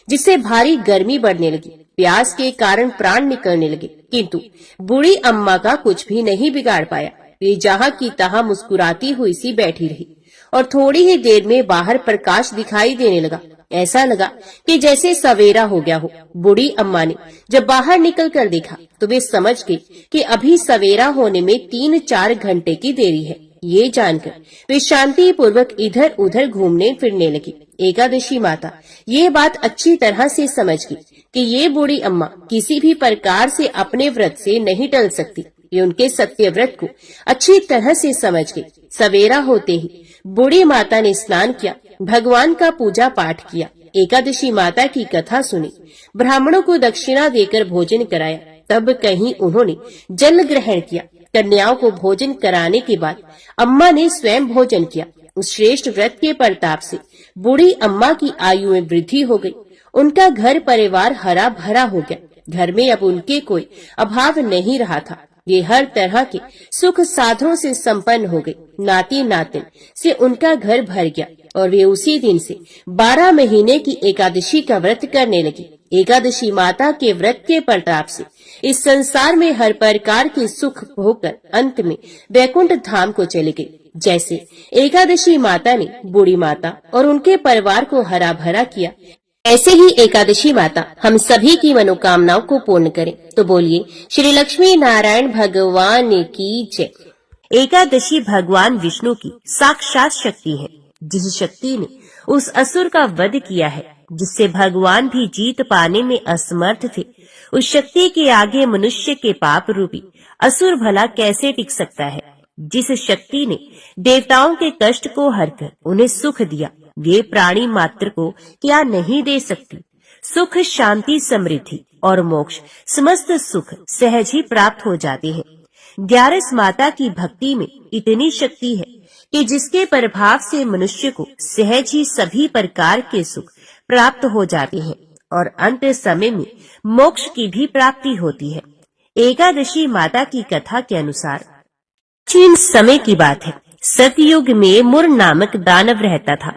जिससे भारी गर्मी बढ़ने लगी। प्यास के कारण प्राण निकलने लगे, किंतु बूढ़ी अम्मा का कुछ भी नहीं बिगाड़ पाया। वे जहां की तहां मुस्कुराती हुई सी बैठी रही और थोड़ी ही देर में बाहर प्रकाश दिखाई देने लगा। ऐसा लगा कि जैसे सवेरा हो गया हो। बूढ़ी अम्मा ने जब बाहर निकल कर देखा तो वे समझ गई कि अभी सवेरा होने में 3-4 घंटे की देरी है। ये जानकर वे शांति पूर्वक इधर उधर घूमने फिरने लगी। एकादशी माता ये बात अच्छी तरह से समझ गई कि ये बूढ़ी अम्मा किसी भी प्रकार से अपने व्रत से नहीं टल सकती। ये उनके सत्य व्रत को अच्छी तरह से समझ गई। सवेरा होते ही बूढ़ी माता ने स्नान किया, भगवान का पूजा पाठ किया, एकादशी माता की कथा सुनी, ब्राह्मणों को दक्षिणा देकर भोजन कराया। तब कहीं उन्होंने जल ग्रहण किया। कन्याओं को भोजन कराने के बाद अम्मा ने स्वयं भोजन किया। उस श्रेष्ठ व्रत के प्रताप से बूढ़ी अम्मा की आयु में वृद्धि हो गई। उनका घर परिवार हरा भरा हो गया। घर में अब उनके कोई अभाव नहीं रहा था। ये हर तरह के सुख साधनों से संपन्न हो गई। नाती नातिन से उनका घर भर गया। और वे उसी दिन से 12 महीने की एकादशी का व्रत करने लगी। एकादशी माता के व्रत के प्रताप से इस संसार में हर प्रकार के सुख भोगकर अंत में वैकुंठ धाम को चली गई। जैसे एकादशी माता ने बूढ़ी माता और उनके परिवार को हरा भरा किया, ऐसे ही एकादशी माता हम सभी की मनोकामनाओं को पूर्ण करे। तो बोलिए श्री लक्ष्मी नारायण भगवान की जय। एकादशी भगवान विष्णु की साक्षात शक्ति है, जिस शक्ति ने उस असुर का वध किया है जिससे भगवान भी जीत पाने में असमर्थ थे। उस शक्ति के आगे मनुष्य के पाप रूपी असुर भला कैसे टिक सकता है। जिस शक्ति ने देवताओं के कष्ट को हरकर उन्हें सुख दिया, वे प्राणी मात्र को क्या नहीं दे सकती। सुख, शांति, समृद्धि और मोक्ष समस्त सुख सहज ही प्राप्त हो जाते हैं। 11 माता की भक्ति में इतनी शक्ति है कि जिसके प्रभाव से मनुष्य को सहज ही सभी प्रकार के सुख प्राप्त हो जाते हैं और अंत समय में मोक्ष की भी प्राप्ति होती है। एकादशी माता की कथा के अनुसार प्राचीन समय की बात है। सतयुग में मुर नामक दानव रहता था।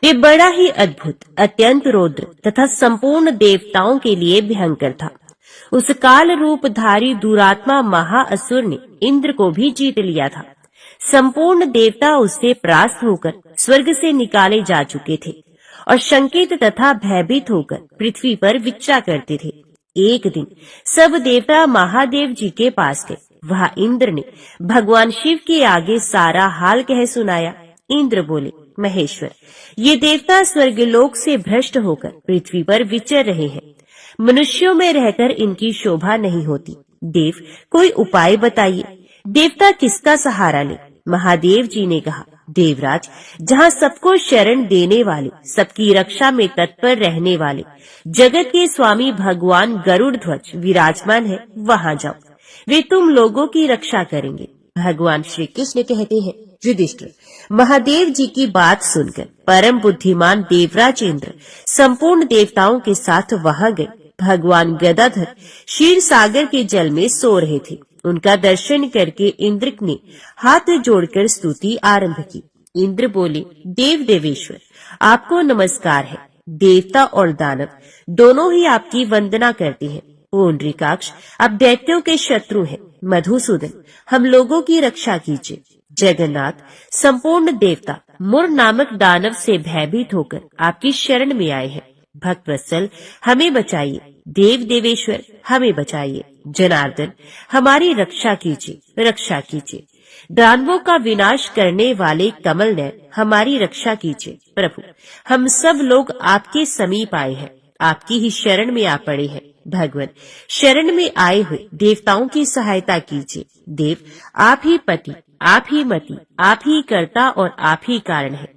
वे बड़ा ही अद्भुत, अत्यंत रौद्र तथा संपूर्ण देवताओं के लिए भयंकर था। उस काल रूपधारी दुरात्मा महाअसुर ने इंद्र को भी जीत लिया था। संपूर्ण देवता उससे परास्त होकर स्वर्ग से निकाले जा चुके थे और शंकित तथा भयभीत होकर पृथ्वी पर विचरा करते थे। एक दिन सब देवता महादेव जी के पास गए। वहां इंद्र ने भगवान शिव के आगे सारा हाल कह सुनाया। इंद्र बोले, महेश्वर, ये देवता स्वर्गलोक से भ्रष्ट होकर पृथ्वी पर विचर रहे हैं। मनुष्यों में रहकर इनकी शोभा नहीं होती। देव, कोई उपाय बताइए। देवता किसका सहारा ले? महादेव जी ने कहा, देवराज, जहाँ सबको शरण देने वाले, सबकी रक्षा में तत्पर रहने वाले जगत के स्वामी भगवान गरुड़ ध्वज विराजमान है, वहाँ जाओ। वे तुम लोगों की रक्षा करेंगे। भगवान श्री कृष्ण कहते हैं, युधिष्ठिर, महादेव जी की बात सुनकर परम बुद्धिमान देवराज इंद्र संपूर्ण देवताओं के साथ वहां गए। भगवान गदाधर क्षीर सागर के जल में सो रहे थे। उनका दर्शन करके इंद्र ने हाथ जोड़कर स्तुति आरंभ की। इंद्र बोले, देव देवेश्वर, आपको नमस्कार है। देवता और दानव दोनों ही आपकी वंदना करते हैं। पुंडरीकाक्ष, आप दैत्यों के शत्रु हैं। मधुसूदन, हम लोगों की रक्षा कीजिए। जगन्नाथ, संपूर्ण देवता मुर नामक दानव से भयभीत होकर आपकी शरण में आए हैं। भक्तवत्सल, हमें बचाइए। देव देवेश्वर, हमें बचाइए। जनार्दन, हमारी रक्षा कीजिए, रक्षा कीजिए। दानवों का विनाश करने वाले कमल नयन, हमारी रक्षा कीजिए। प्रभु, हम सब लोग आपके समीप आए हैं, आपकी ही शरण में आ पड़े हैं। भगवान, शरण में आए हुए देवताओं की सहायता कीजिए। देव, आप ही पति, आप ही मति, आप ही कर्ता और आप ही कारण है।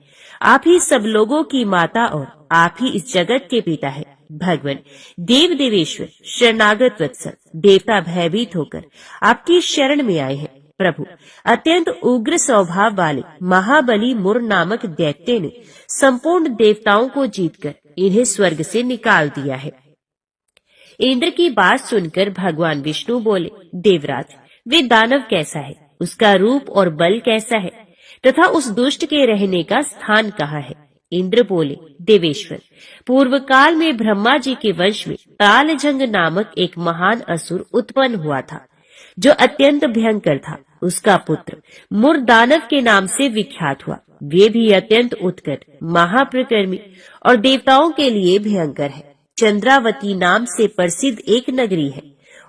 आप ही सब लोगों की माता और आप ही इस जगत के पिता है। भगवान, देव देवेश्वर, शरणागत वत्सल, देवता भयभीत होकर आपकी शरण में आए हैं। प्रभु, अत्यंत उग्र स्वभाव वाले महाबली मुर नामक दैत्य ने संपूर्ण देवताओं को जीतकर इन्हें स्वर्ग से निकाल दिया है। इंद्र की बात सुनकर भगवान विष्णु बोले, देवराज, वे दानव कैसा है, उसका रूप और बल कैसा है तथा उस दुष्ट के रहने का स्थान कहाँ है? इंद्र बोले, देवेश्वर, पूर्व काल में ब्रह्मा जी के वंश में तालजंग नामक एक महान असुर उत्पन्न हुआ था, जो अत्यंत भयंकर था। उसका पुत्र मुर दानव के नाम से विख्यात हुआ। वे भी अत्यंत उत्कट, महाप्रकर्मी और देवताओं के लिए भयंकर है। चंद्रावती नाम से प्रसिद्ध एक नगरी है,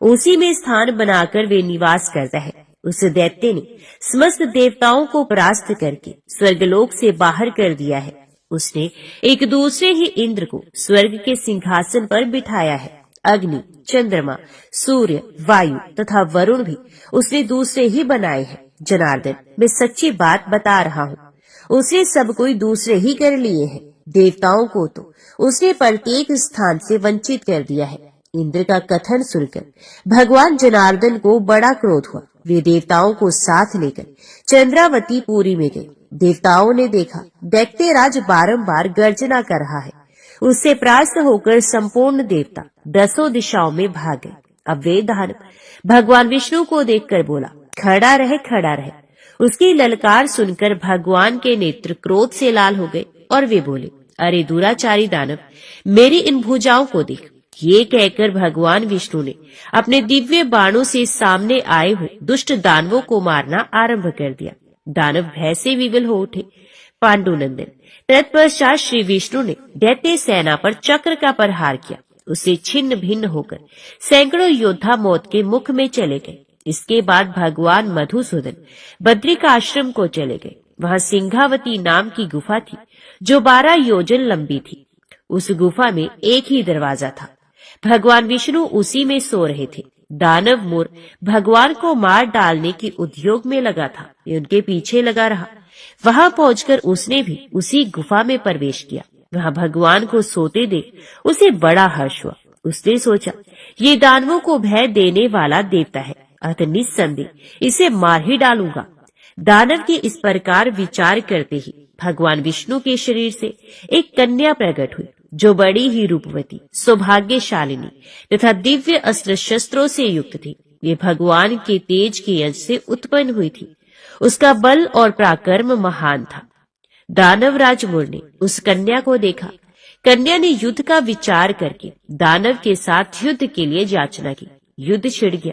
उसी में स्थान बनाकर वे निवास करता है। उस दैत्य ने समस्त देवताओं को परास्त करके स्वर्गलोक से बाहर कर दिया है। उसने एक दूसरे ही इंद्र को स्वर्ग के सिंहासन पर बिठाया है। अग्नि, चंद्रमा, सूर्य, वायु तथा वरुण भी उसने दूसरे ही बनाए हैं। जनार्दन, मैं सच्ची बात बता रहा हूँ, उसने सब कोई दूसरे ही कर लिए हैं। देवताओं को तो उसने प्रत्येक स्थान से वंचित कर दिया है। इंद्र का कथन सुनकर भगवान जनार्दन को बड़ा क्रोध हुआ। वे देवताओं को साथ लेकर चंद्रावती पुरी में गए। देवताओं ने देखा दैत्यराज बारंबार गर्जना कर रहा है। उससे परास्त होकर संपूर्ण देवता 10 दिशाओं में भाग गए। अब वे दानव भगवान विष्णु को देखकर बोला, खड़ा रहे, खड़ा रहे। उसकी ललकार सुनकर भगवान के नेत्र क्रोध से लाल हो गए और वे बोले, अरे दुराचारी दानव, मेरी इन भुजाओं को देख। ये कहकर भगवान विष्णु ने अपने दिव्य बाणों से सामने आए हुए दुष्ट दानवों को मारना आरंभ कर दिया। दानव भय से विवल हो उठे। पांडुनंदन, तत्पश्चात श्री विष्णु ने दैत्य सेना पर चक्र का प्रहार किया। उसे छिन्न भिन्न होकर सैकड़ों योद्धा मौत के मुख में चले गए। इसके बाद भगवान मधुसूदन बद्रिकाश्रम को चले गए। वहां सिंहावती नाम की गुफा थी जो 12 योजन लंबी थी। उस गुफा में एक ही दरवाजा था। भगवान विष्णु उसी में सो रहे थे। दानव मोर भगवान को मार डालने के उद्योग में लगा था। ये उनके पीछे लगा रहा। वहां पहुंचकर उसने भी उसी गुफा में प्रवेश किया। वहां भगवान को सोते देख उसे बड़ा हर्ष हुआ। उसने सोचा, ये दानवों को भय देने वाला देवता है, अतः निस्संदेह इसे मार ही डालूंगा। दानव के इस प्रकार विचार करते ही भगवान विष्णु के शरीर से एक कन्या प्रकट हुई जो बड़ी ही रूपवती, सौभाग्यशालिनी तथा दिव्य अस्त्र शस्त्रों से युक्त थी। ये भगवान के तेज के अंश से उत्पन्न हुई थी। उसका बल और पराक्रम महान था। दानवराज मुर ने उस कन्या को देखा। कन्या ने युद्ध का विचार करके दानव के साथ युद्ध के लिए याचना की। युद्ध छिड़ गया।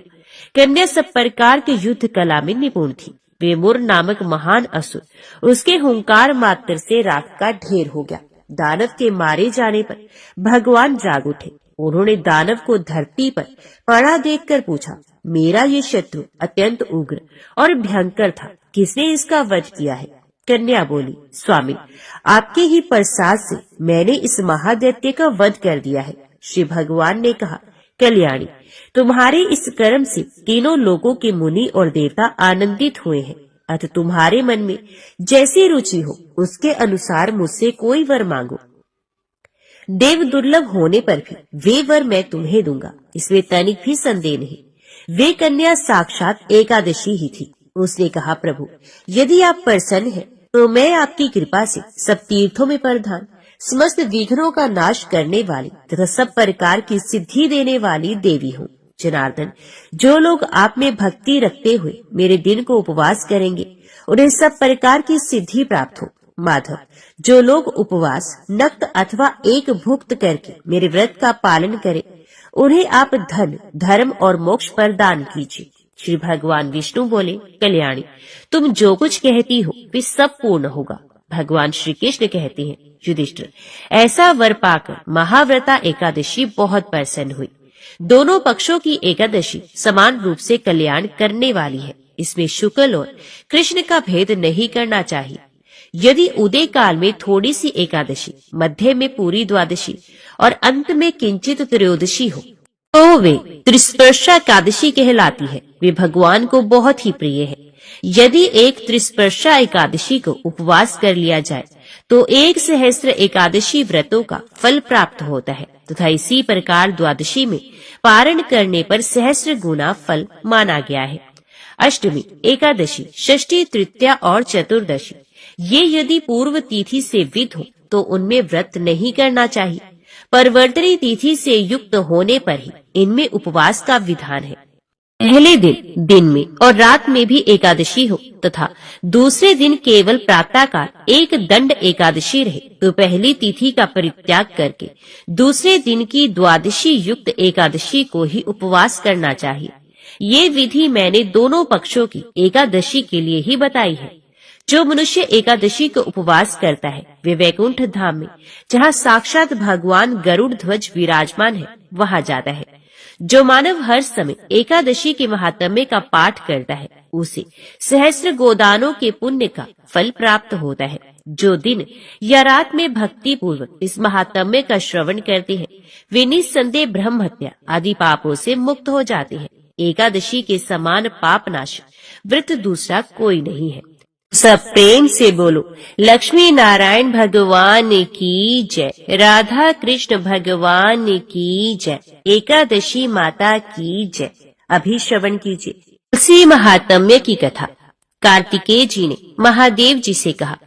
कन्या सब प्रकार के युद्ध कला में निपुण थी। वेमुर नामक महान असुर उसके हुंकार मात्र से राख का ढेर हो गया। दानव के मारे जाने पर भगवान जाग उठे। उन्होंने दानव को धरती पर पड़ा देखकर पूछा, मेरा ये शत्रु अत्यंत उग्र और भयंकर था, किसने इसका वध किया है? कन्या बोली, स्वामी, आपके ही प्रसाद से मैंने इस महादैत्य का वध कर दिया है। श्री भगवान ने कहा, कल्याणी, तुम्हारे इस कर्म से तीनों लोगों के मुनि और देवता आनंदित हुए हैं। अतः तुम्हारे मन में जैसी रुचि हो उसके अनुसार मुझसे कोई वर मांगो। देव दुर्लभ होने पर भी वे वर मैं तुम्हें दूंगा, इसमें तनिक भी संदेह नहीं। वे कन्या साक्षात एकादशी ही थी। उसने कहा, प्रभु, यदि आप प्रसन्न हैं तो मैं आपकी कृपा से सब तीर्थों में प्रधान, समस्त विघ्नों का नाश करने वाली तथा सब प्रकार की सिद्धि देने वाली देवी हूँ। जनार्दन, जो लोग आप में भक्ति रखते हुए मेरे दिन को उपवास करेंगे उन्हें सब प्रकार की सिद्धि प्राप्त हो। माधव, जो लोग उपवास नक्त अथवा एक भुक्त करके मेरे व्रत का पालन करें उन्हें आप धन, धर्म और मोक्ष प्रदान कीजिए। श्री भगवान विष्णु बोले, कल्याणी, तुम जो कुछ कहती हो वे सब पूर्ण होगा। भगवान श्री कृष्ण कहते हैं, युधिष्ठिर, ऐसा वर पाकर महाव्रता एकादशी बहुत प्रसन्न हुई। दोनों पक्षों की एकादशी समान रूप से कल्याण करने वाली है। इसमें शुक्ल और कृष्ण का भेद नहीं करना चाहिए। यदि उदय काल में थोड़ी सी एकादशी, मध्य में पूरी द्वादशी और अंत में किंचित त्रयोदशी हो तो वे त्रिस्पर्शा एकादशी कहलाती है। वे भगवान को बहुत ही प्रिय है। यदि एक त्रिस्पर्शा एकादशी को उपवास कर लिया जाए तो 1,000 एकादशी व्रतों का फल प्राप्त होता है तथा इसी प्रकार द्वादशी में पारण करने पर 1,000 गुना फल माना गया है। अष्टमी, एकादशी, षष्ठी, तृतीया और चतुर्दशी ये यदि पूर्व तिथि से विद हो तो उनमें व्रत नहीं करना चाहिए। परवर्तनी तिथि से युक्त होने पर ही इनमें उपवास का विधान है। पहले दिन में और रात में भी एकादशी हो तथा दूसरे दिन केवल प्रातःकाल एक दंड एकादशी रहे तो पहली तिथि का परित्याग करके दूसरे दिन की द्वादशी युक्त एकादशी को ही उपवास करना चाहिए। ये विधि मैंने दोनों पक्षों की एकादशी के लिए ही बताई है। जो मनुष्य एकादशी को उपवास करता है वे वैकुंठ धाम में, जहाँ साक्षात भगवान गरुड़ ध्वज विराजमान है, वहाँ जाता है। जो मानव हर समय एकादशी के महात्म्य का पाठ करता है उसे 1,000 गोदानों के पुण्य का फल प्राप्त होता है। जो दिन या रात में भक्ति पूर्वक इस महात्म्य का श्रवण करते हैं वे निस्संदेह ब्रह्म हत्या आदि पापों से मुक्त हो जाते हैं। एकादशी के समान पापनाश व्रत दूसरा कोई नहीं है। सब प्रेम से बोलो, लक्ष्मी नारायण भगवान की जय, राधा कृष्ण भगवान की जय, एकादशी माता की जय। अभी श्रवण कीजिए तुलसी महात्म्य की कथा। कार्तिकेय जी ने महादेव जी से कहा,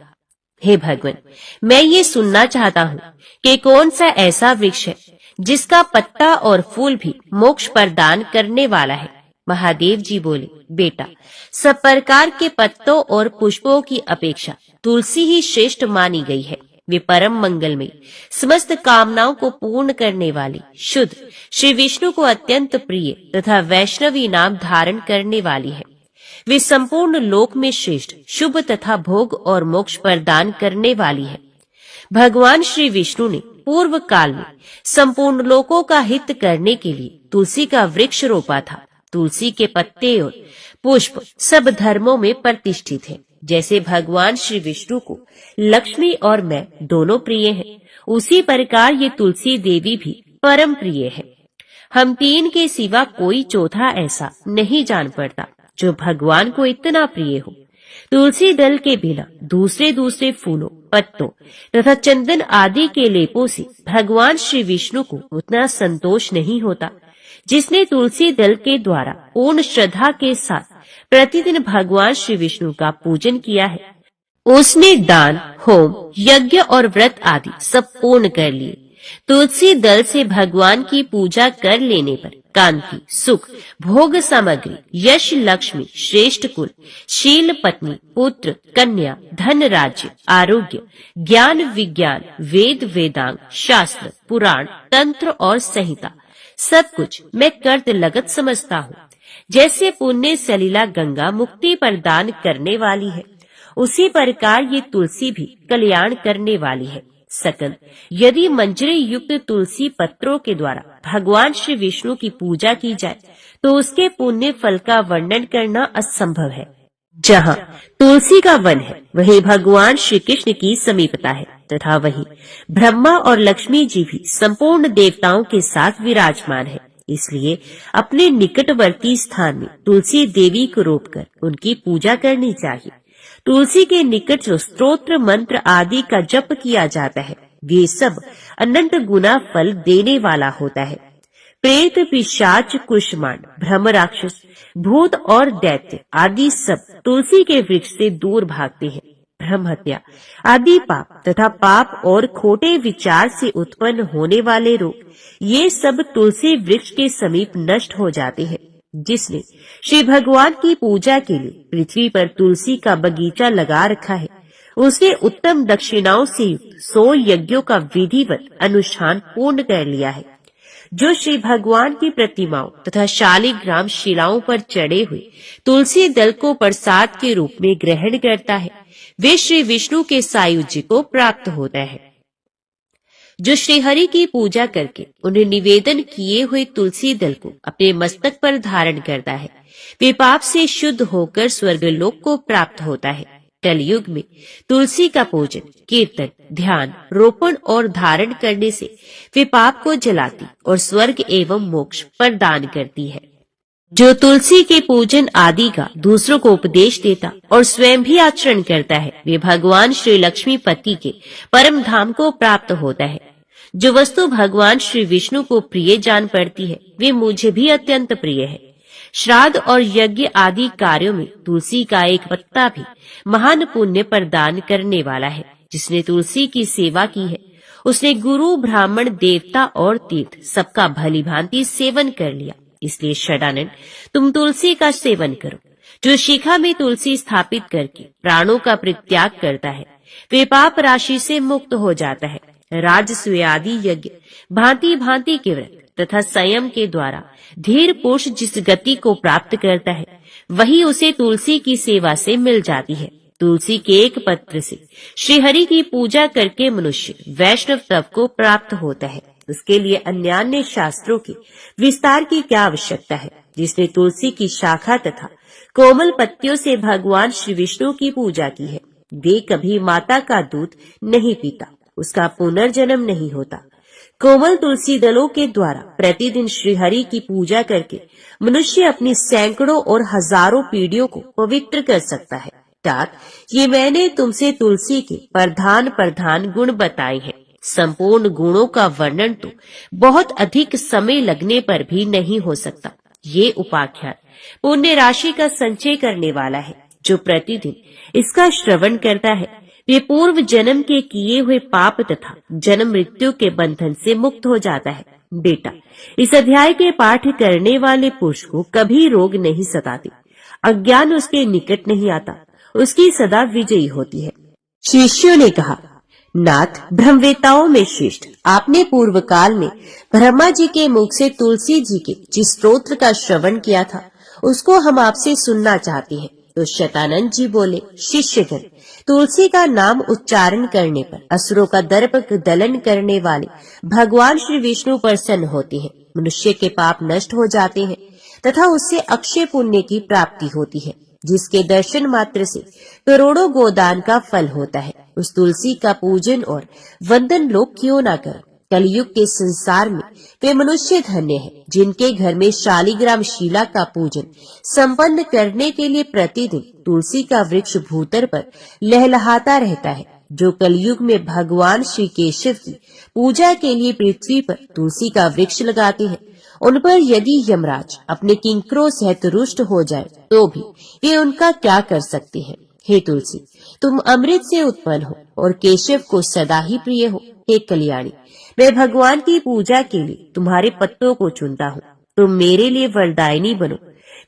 हे भगवान, मैं ये सुनना चाहता हूँ कि कौन सा ऐसा वृक्ष है जिसका पत्ता और फूल भी मोक्ष प्रदान करने वाला है। महादेव जी बोले, बेटा, सब प्रकार के पत्तों और पुष्पों की अपेक्षा तुलसी ही श्रेष्ठ मानी गई है। वे परम मंगलमयी, समस्त कामनाओं को पूर्ण करने वाली, शुद्ध, श्री विष्णु को अत्यंत प्रिय तथा वैष्णवी नाम धारण करने वाली है। वे संपूर्ण लोक में श्रेष्ठ, शुभ तथा भोग और मोक्ष प्रदान करने वाली है। भगवान श्री विष्णु ने पूर्व काल में संपूर्ण लोकों का हित करने के लिए तुलसी का वृक्ष रोपा था। तुलसी के पत्ते और पुष्प सब धर्मों में प्रतिष्ठित हैं। जैसे भगवान श्री विष्णु को लक्ष्मी और मैं दोनों प्रिय हैं, उसी प्रकार ये तुलसी देवी भी परम प्रिय है। हम तीन के सिवा कोई चौथा ऐसा नहीं जान पड़ता जो भगवान को इतना प्रिय हो। तुलसी दल के बिना दूसरे फूलों, पत्तों तथा चंदन आदि के लेपों से भगवान श्री विष्णु को उतना संतोष नहीं होता। जिसने तुलसी दल के द्वारा पूर्ण श्रद्धा के साथ प्रतिदिन भगवान श्री विष्णु का पूजन किया है, उसने दान, होम, यज्ञ और व्रत आदि सब पूर्ण कर लिए। तुलसी दल से भगवान की पूजा कर लेने पर कांति, सुख, भोग सामग्री, यश, लक्ष्मी, श्रेष्ठ कुल, शील, पत्नी, पुत्र, कन्या, धन, राज्य, आरोग्य, ज्ञान, विज्ञान, वेद, वेदांग, शास्त्र, पुराण, तंत्र और संहिता सब कुछ मैं कर्त लगत समझता हूँ। जैसे पुण्य सलिला गंगा मुक्ति प्रदान करने वाली है, उसी प्रकार ये तुलसी भी कल्याण करने वाली है। सकल यदि मंजरी युक्त तुलसी पत्रों के द्वारा भगवान श्री विष्णु की पूजा की जाए तो उसके पुण्य फल का वर्णन करना असंभव है। जहाँ तुलसी का वन है वहीं भगवान श्री कृष्ण की समीपता है तथा वहीं ब्रह्मा और लक्ष्मी जी भी संपूर्ण देवताओं के साथ विराजमान है। इसलिए अपने निकटवर्ती स्थान में तुलसी देवी को रोपकर उनकी पूजा करनी चाहिए। तुलसी के निकट जो स्तोत्र मंत्र आदि का जप किया जाता है वे सब अनंत गुना फल देने वाला होता है। प्रेत, पिशाच, कुष्मांड, ब्रह्म राक्षस, भूत और दैत्य आदि सब तुलसी के वृक्ष से दूर भागते हैं। ब्रह्म हत्या आदि पाप तथा पाप और खोटे विचार से उत्पन्न होने वाले रोग ये सब तुलसी वृक्ष के समीप नष्ट हो जाते हैं। जिसने श्री भगवान की पूजा के लिए पृथ्वी पर तुलसी का बगीचा लगा रखा है, उसने उत्तम दक्षिणाओं से युक्त 100 यज्ञों का विधिवत अनुष्ठान पूर्ण कर लिया है। जो श्री भगवान की प्रतिमाओं तथा शालिग्राम शिलाओं पर चढ़े हुए तुलसी दल को प्रसाद के रूप में ग्रहण करता है, वे श्री विष्णु के सायुज्य को प्राप्त होता है। जो श्रीहरि की पूजा करके उन्हें निवेदन किए हुए तुलसी दल को अपने मस्तक पर धारण करता है, वे पाप से शुद्ध होकर स्वर्गलोक को प्राप्त होता है। कलयुग में तुलसी का पूजन, कीर्तन, ध्यान, रोपण और धारण करने से वे पाप को जलाती और स्वर्ग एवं मोक्ष प्रदान करती है। जो तुलसी के पूजन आदि का दूसरों को उपदेश देता और स्वयं भी आचरण करता है, वे भगवान श्री लक्ष्मीपति के परम धाम को प्राप्त होता है। जो वस्तु भगवान श्री विष्णु को प्रिय जान पड़ती है वे मुझे भी अत्यंत प्रिय है। श्राद्ध और यज्ञ आदि कार्यों में तुलसी का एक पत्ता भी महान पुण्य प्रदान करने वाला है। जिसने तुलसी की सेवा की है उसने गुरु, ब्राह्मण, देवता और तीर्थ सबका भली भांति सेवन कर लिया। इसलिए षडानन, तुम तुलसी का सेवन करो। जो शिखा में तुलसी स्थापित करके प्राणों का परित्याग करता है वे पाप राशि से मुक्त हो जाता है। राजसूय आदि यज्ञ, भांति भांति के व्रत तथा संयम के द्वारा धीर पुरुष जिस गति को प्राप्त करता है वही उसे तुलसी की सेवा से मिल जाती है। तुलसी के एक पत्र से श्रीहरि की पूजा करके मनुष्य वैष्णव तप को प्राप्त होता है। उसके लिए अन्यान्य शास्त्रों के विस्तार की क्या आवश्यकता है। जिसने तुलसी की शाखा तथा कोमल पत्तियों से भगवान श्री विष्णु की पूजा की है वे कभी माता का दूध नहीं पीता, उसका पुनर्जन्म नहीं होता। कोमल तुलसी दलों के द्वारा प्रतिदिन श्रीहरि की पूजा करके मनुष्य अपनी सैकड़ों और हजारों पीढ़ियों को पवित्र कर सकता है। ये मैंने तुमसे तुलसी के प्रधान गुण बताए हैं। संपूर्ण गुणों का वर्णन तो बहुत अधिक समय लगने पर भी नहीं हो सकता। ये उपाख्यान पुण्य राशि का संचय करने वाला है। जो प्रतिदिन इसका श्रवण करता है वे पूर्व जन्म के किए हुए पाप तथा जन्म मृत्यु के बंधन से मुक्त हो जाता है। बेटा, इस अध्याय के पाठ करने वाले पुरुष को कभी रोग नहीं सताते, अज्ञान उसके निकट नहीं आता, उसकी सदा विजयी होती है। शिष्यों ने कहा, नाथ ब्रह्मवेताओं में श्रेष्ठ, आपने पूर्व काल में ब्रह्मा जी के मुख से तुलसी जी के जिस स्तोत्र का श्रवण किया था उसको हम आपसे सुनना चाहते हैं। तो शतानंद जी बोले, शिष्यगण, तुलसी का नाम उच्चारण करने पर असुरों का दर्प दलन करने वाले भगवान श्री विष्णु प्रसन्न होते हैं। मनुष्य के पाप नष्ट हो जाते हैं तथा उससे अक्षय पुण्य की प्राप्ति होती है, जिसके दर्शन मात्र से करोड़ों गोदान का फल होता है। उस तुलसी का पूजन और वंदन लोग क्यों न करें। कलयुग के संसार में वे मनुष्य धन्य हैं जिनके घर में शालिग्राम शिला का पूजन संपन्न करने के लिए प्रतिदिन तुलसी का वृक्ष भूतर पर लहलहाता रहता है। जो कलयुग में भगवान श्री केशव की पूजा के लिए पृथ्वी पर तुलसी का वृक्ष लगाते हैं, उन पर यदि यमराज अपने किंकरों सहित रुष्ट हो जाए तो भी वे उनका क्या कर सकते हैं। हे तुलसी, तुम अमृत से उत्पन्न हो और केशव को सदा ही प्रिय हो। हे कल्याणी, मैं भगवान की पूजा के लिए तुम्हारे पत्तों को चुनता हूँ। तुम मेरे लिए वरदायिनी बनो।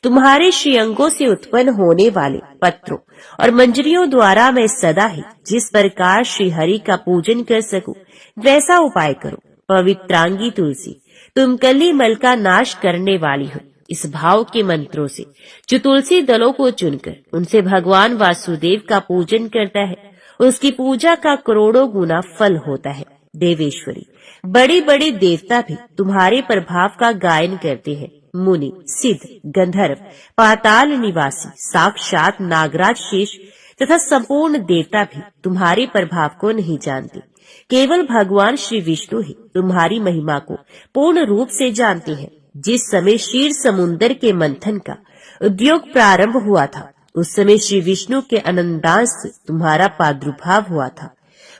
तुम्हारे श्रीअंगों से उत्पन्न होने वाले पत्रों और मंजरियों द्वारा मैं सदा ही जिस प्रकार श्री हरि का पूजन कर सकूं वैसा उपाय करो। पवित्रांगी तुलसी, तुम कली मल का नाश करने वाली हो। इस भाव के मंत्रों से जो तुलसी दलों को चुनकर उनसे भगवान वासुदेव का पूजन करता है, उसकी पूजा का करोड़ों गुना फल होता है। देवेश्वरी, बड़े बड़े देवता भी तुम्हारे प्रभाव का गायन करते हैं। मुनि, सिद्ध, गंधर्व, पाताल निवासी, साक्षात नागराज शेष तथा संपूर्ण देवता भी तुम्हारे प्रभाव को नहीं जानते। केवल भगवान श्री विष्णु ही तुम्हारी महिमा को पूर्ण रूप से जानते हैं। जिस समय क्षीर समुन्दर के मंथन का उद्योग प्रारंभ हुआ था, उस समय श्री विष्णु के अनंतांश से तुम्हारा प्रादुर्भाव हुआ था।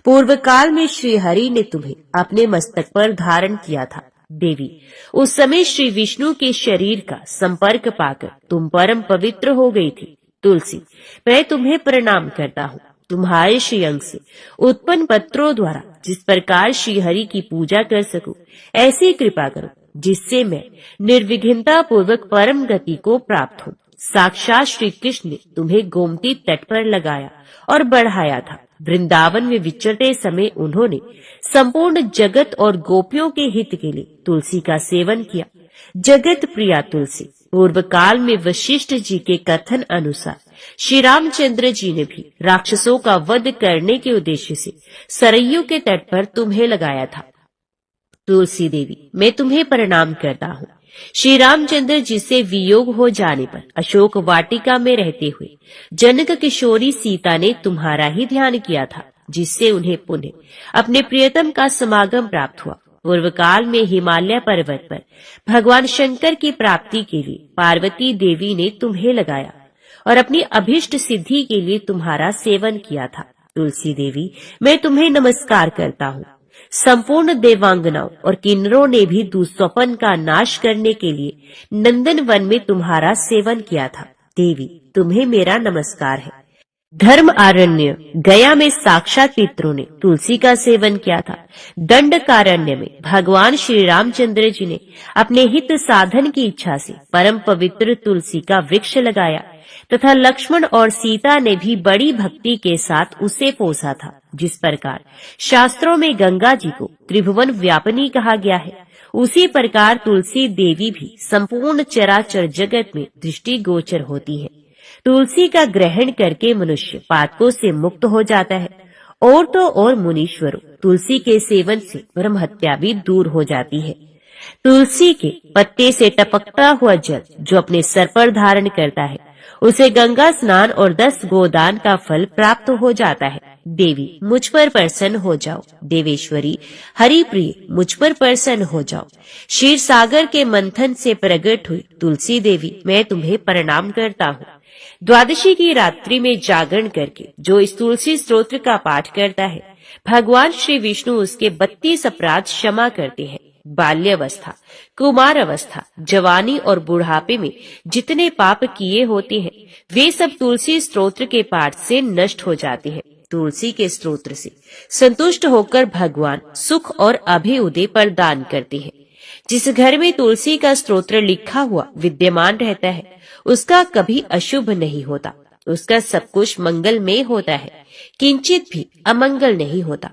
पूर्व काल में श्री हरि ने तुम्हें अपने मस्तक पर धारण किया था। देवी, उस समय श्री विष्णु के शरीर का संपर्क पाकर तुम परम पवित्र हो गई थी। तुलसी, मैं तुम्हें प्रणाम करता हूँ। तुम्हारे श्री अंग से उत्पन्न पत्रों द्वारा जिस प्रकार श्री हरि की पूजा कर सकूं, ऐसी कृपा करो जिससे मैं निर्विघ्नता पूर्वक परम गति को प्राप्त हूँ। साक्षात श्री कृष्ण ने तुम्हें गोमती तट पर लगाया और बढ़ाया था। वृंदावन में विचरते समय उन्होंने संपूर्ण जगत और गोपियों के हित के लिए तुलसी का सेवन किया। जगत प्रिया तुलसी, पूर्व काल में वशिष्ठ जी के कथन अनुसार श्री रामचंद्र जी ने भी राक्षसों का वध करने के उद्देश्य से सरयू के तट पर तुम्हें लगाया था। तुलसी देवी, मैं तुम्हें प्रणाम करता हूँ। श्री रामचंद्र जी से वियोग हो जाने पर अशोक वाटिका में रहते हुए जनक किशोरी सीता ने तुम्हारा ही ध्यान किया था, जिससे उन्हें पुनः अपने प्रियतम का समागम प्राप्त हुआ। पूर्व काल में हिमालय पर्वत पर भगवान शंकर की प्राप्ति के लिए पार्वती देवी ने तुम्हें लगाया और अपनी अभिष्ट सिद्धि के लिए तुम्हारा सेवन किया था। तुलसी देवी, मैं तुम्हें नमस्कार करता हूँ। संपूर्ण देवांगनाओं और किन्नरों ने भी दुस्वप्न का नाश करने के लिए नंदन वन में तुम्हारा सेवन किया था। देवी, तुम्हें मेरा नमस्कार है। धर्म आरण्य गया में साक्षात पितरों ने तुलसी का सेवन किया था। दंडकारण्य में भगवान श्री रामचंद्र जी ने अपने हित साधन की इच्छा से परम पवित्र तुलसी का वृक्ष लगाया तथा लक्ष्मण और सीता ने भी बड़ी भक्ति के साथ उसे पोसा था। जिस प्रकार शास्त्रों में गंगा जी को त्रिभुवन व्यापिनी कहा गया है, उसी प्रकार तुलसी देवी भी संपूर्ण चराचर जगत में दृष्टि गोचर होती है। तुलसी का ग्रहण करके मनुष्य पातकों से मुक्त हो जाता है और तो और मुनीश्वरों, तुलसी के सेवन से ब्रह्म हत्या भी दूर हो जाती है। तुलसी के पत्ते से टपकता हुआ जल जो अपने सर पर धारण करता है, उसे गंगा स्नान और 10 गोदान का फल प्राप्त हो जाता है। देवी, मुझ पर प्रसन्न हो जाओ। देवेश्वरी, हरि प्रिय, मुझ पर प्रसन्न हो जाओ। क्षीर सागर के मंथन से प्रकट हुई तुलसी देवी, मैं तुम्हें प्रणाम करता हूँ। द्वादशी की रात्रि में जागरण करके जो इस तुलसी स्तोत्र का पाठ करता है, भगवान श्री विष्णु उसके 32 अपराध क्षमा करते हैं। बाल्यावस्था, कुमार अवस्था, जवानी और बुढ़ापे में जितने पाप किए होते हैं, वे सब तुलसी स्तोत्र के पाठ से नष्ट हो जाते हैं। तुलसी के स्तोत्र से संतुष्ट होकर भगवान सुख और अभ्युदय प्रदान करते हैं। जिस घर में तुलसी का स्तोत्र लिखा हुआ विद्यमान रहता है, उसका कभी अशुभ नहीं होता। उसका सब कुछ मंगलमय होता है, किंचित भी अमंगल नहीं होता।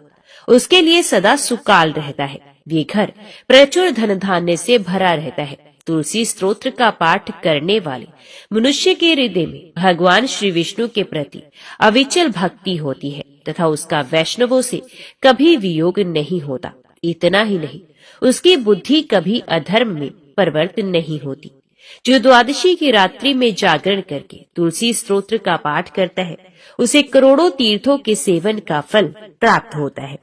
उसके लिए सदा सुकाल रहता है। ये घर प्रचुर धन धान्य से भरा रहता है। तुलसी स्तोत्र का पाठ करने वाले मनुष्य के हृदय में भगवान श्री विष्णु के प्रति अविचल भक्ति होती है तथा उसका वैष्णवों से कभी वियोग नहीं होता। इतना ही नहीं, उसकी बुद्धि कभी अधर्म में परिवर्तन नहीं होती। जो द्वादशी की रात्रि में जागरण करके तुलसी स्तोत्र का पाठ करता है, उसे करोड़ों तीर्थों के सेवन का फल प्राप्त होता है।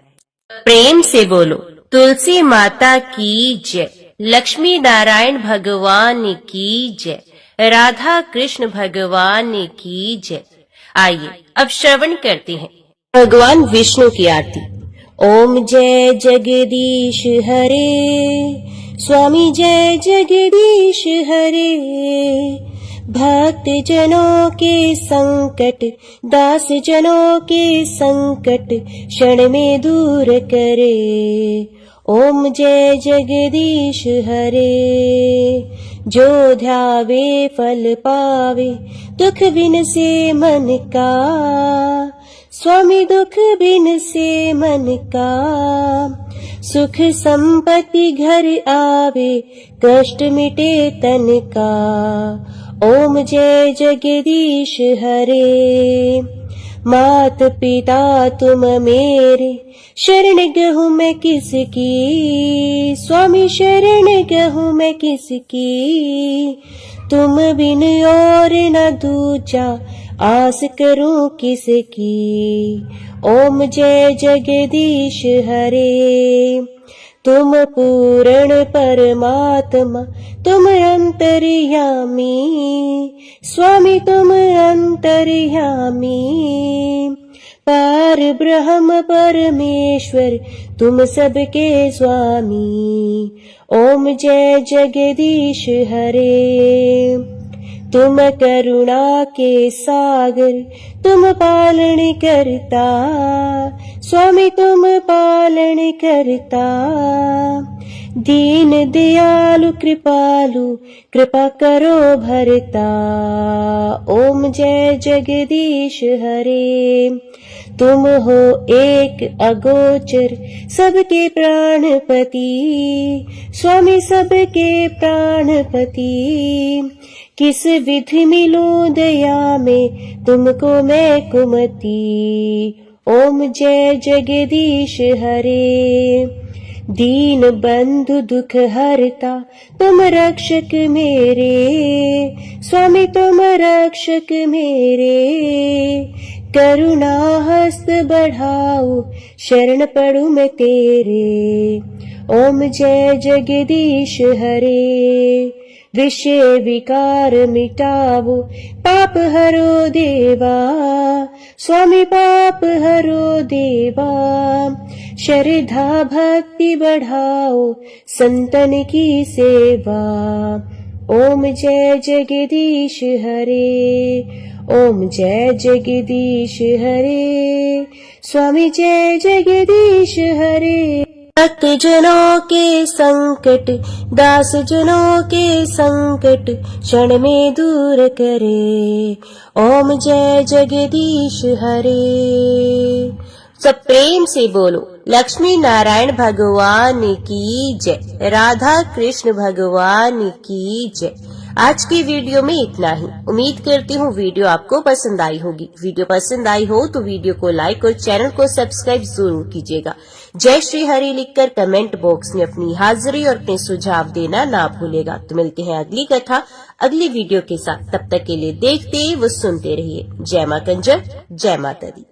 प्रेम से बोलो तुलसी माता की जय, लक्ष्मी नारायण भगवान की जय, राधा कृष्ण भगवान की जय। आइए अब श्रवण करते हैं भगवान विष्णु की आरती। ओम जय जगदीश हरे, स्वामी जय जगदीश हरे। भक्त जनों के संकट, दास जनों के संकट क्षण में दूर करे। ओम जय जगदीश हरे। जो ध्यावे फल पावे, दुख बिन से मन का। स्वामी दुख बिन से मन का। सुख संपत्ति घर आवे, कष्ट मिटे तन का। ओम जय जगदीश हरे। मात पिता तुम मेरे, शरण गहूँ मैं किसकी। स्वामी शरण गहूँ मैं किसकी। तुम बिन और न दूजा, आस करूं किसकी। ओम जय जगदीश हरे। तुम पूर्ण परमात्मा, तुम अंतर्यामी। स्वामी तुम अंतर्यामी। पार ब्रह्म परमेश्वर, तुम सबके स्वामी। ओम जय जगदीश हरे। तुम करुणा के सागर, तुम पालन करता। स्वामी तुम पालन करता। दीन दयालु कृपालु, कृपा करो भरता। ओम जय जगदीश हरे। तुम हो एक अगोचर, सबके प्राणपति। स्वामी सबके प्राणपति। किस विधि मिलूं दया में, तुमको मैं कुमति। ओम जय जगदीश हरे। दीन बंधु दुख हरता, तुम रक्षक मेरे। स्वामी तुम रक्षक मेरे। करुणा हस्त बढ़ाओ, शरण पड़ूं मैं तेरे। ओम जय जगदीश हरे। विषय विकार मिटावो, पाप हरो देवा। स्वामी पाप हरो देवा। श्रद्धा भक्ति बढ़ाओ, संतन की सेवा। ओम जय जगदीश हरे। ओम जय जगदीश हरे। स्वामी जय जगदीश हरे। भक्त जनों के संकट, दास जनों के संकट क्षण में दूर करे। ओम जय जगदीश हरे। सब प्रेम से बोलो लक्ष्मी नारायण भगवान की जय, राधा कृष्ण भगवान की जय। आज की वीडियो में इतना ही। उम्मीद करती हूँ वीडियो आपको पसंद आई होगी। वीडियो पसंद आई हो तो वीडियो को लाइक और चैनल को सब्सक्राइब जरूर कीजिएगा। जय श्री हरि लिखकर कमेंट बॉक्स में अपनी हाजिरी और अपने सुझाव देना ना भूलेगा। तो मिलते हैं अगली कथा अगली वीडियो के साथ। तब तक के लिए देखते व सुनते रहिए। जय मां कंजर, जय माता दी।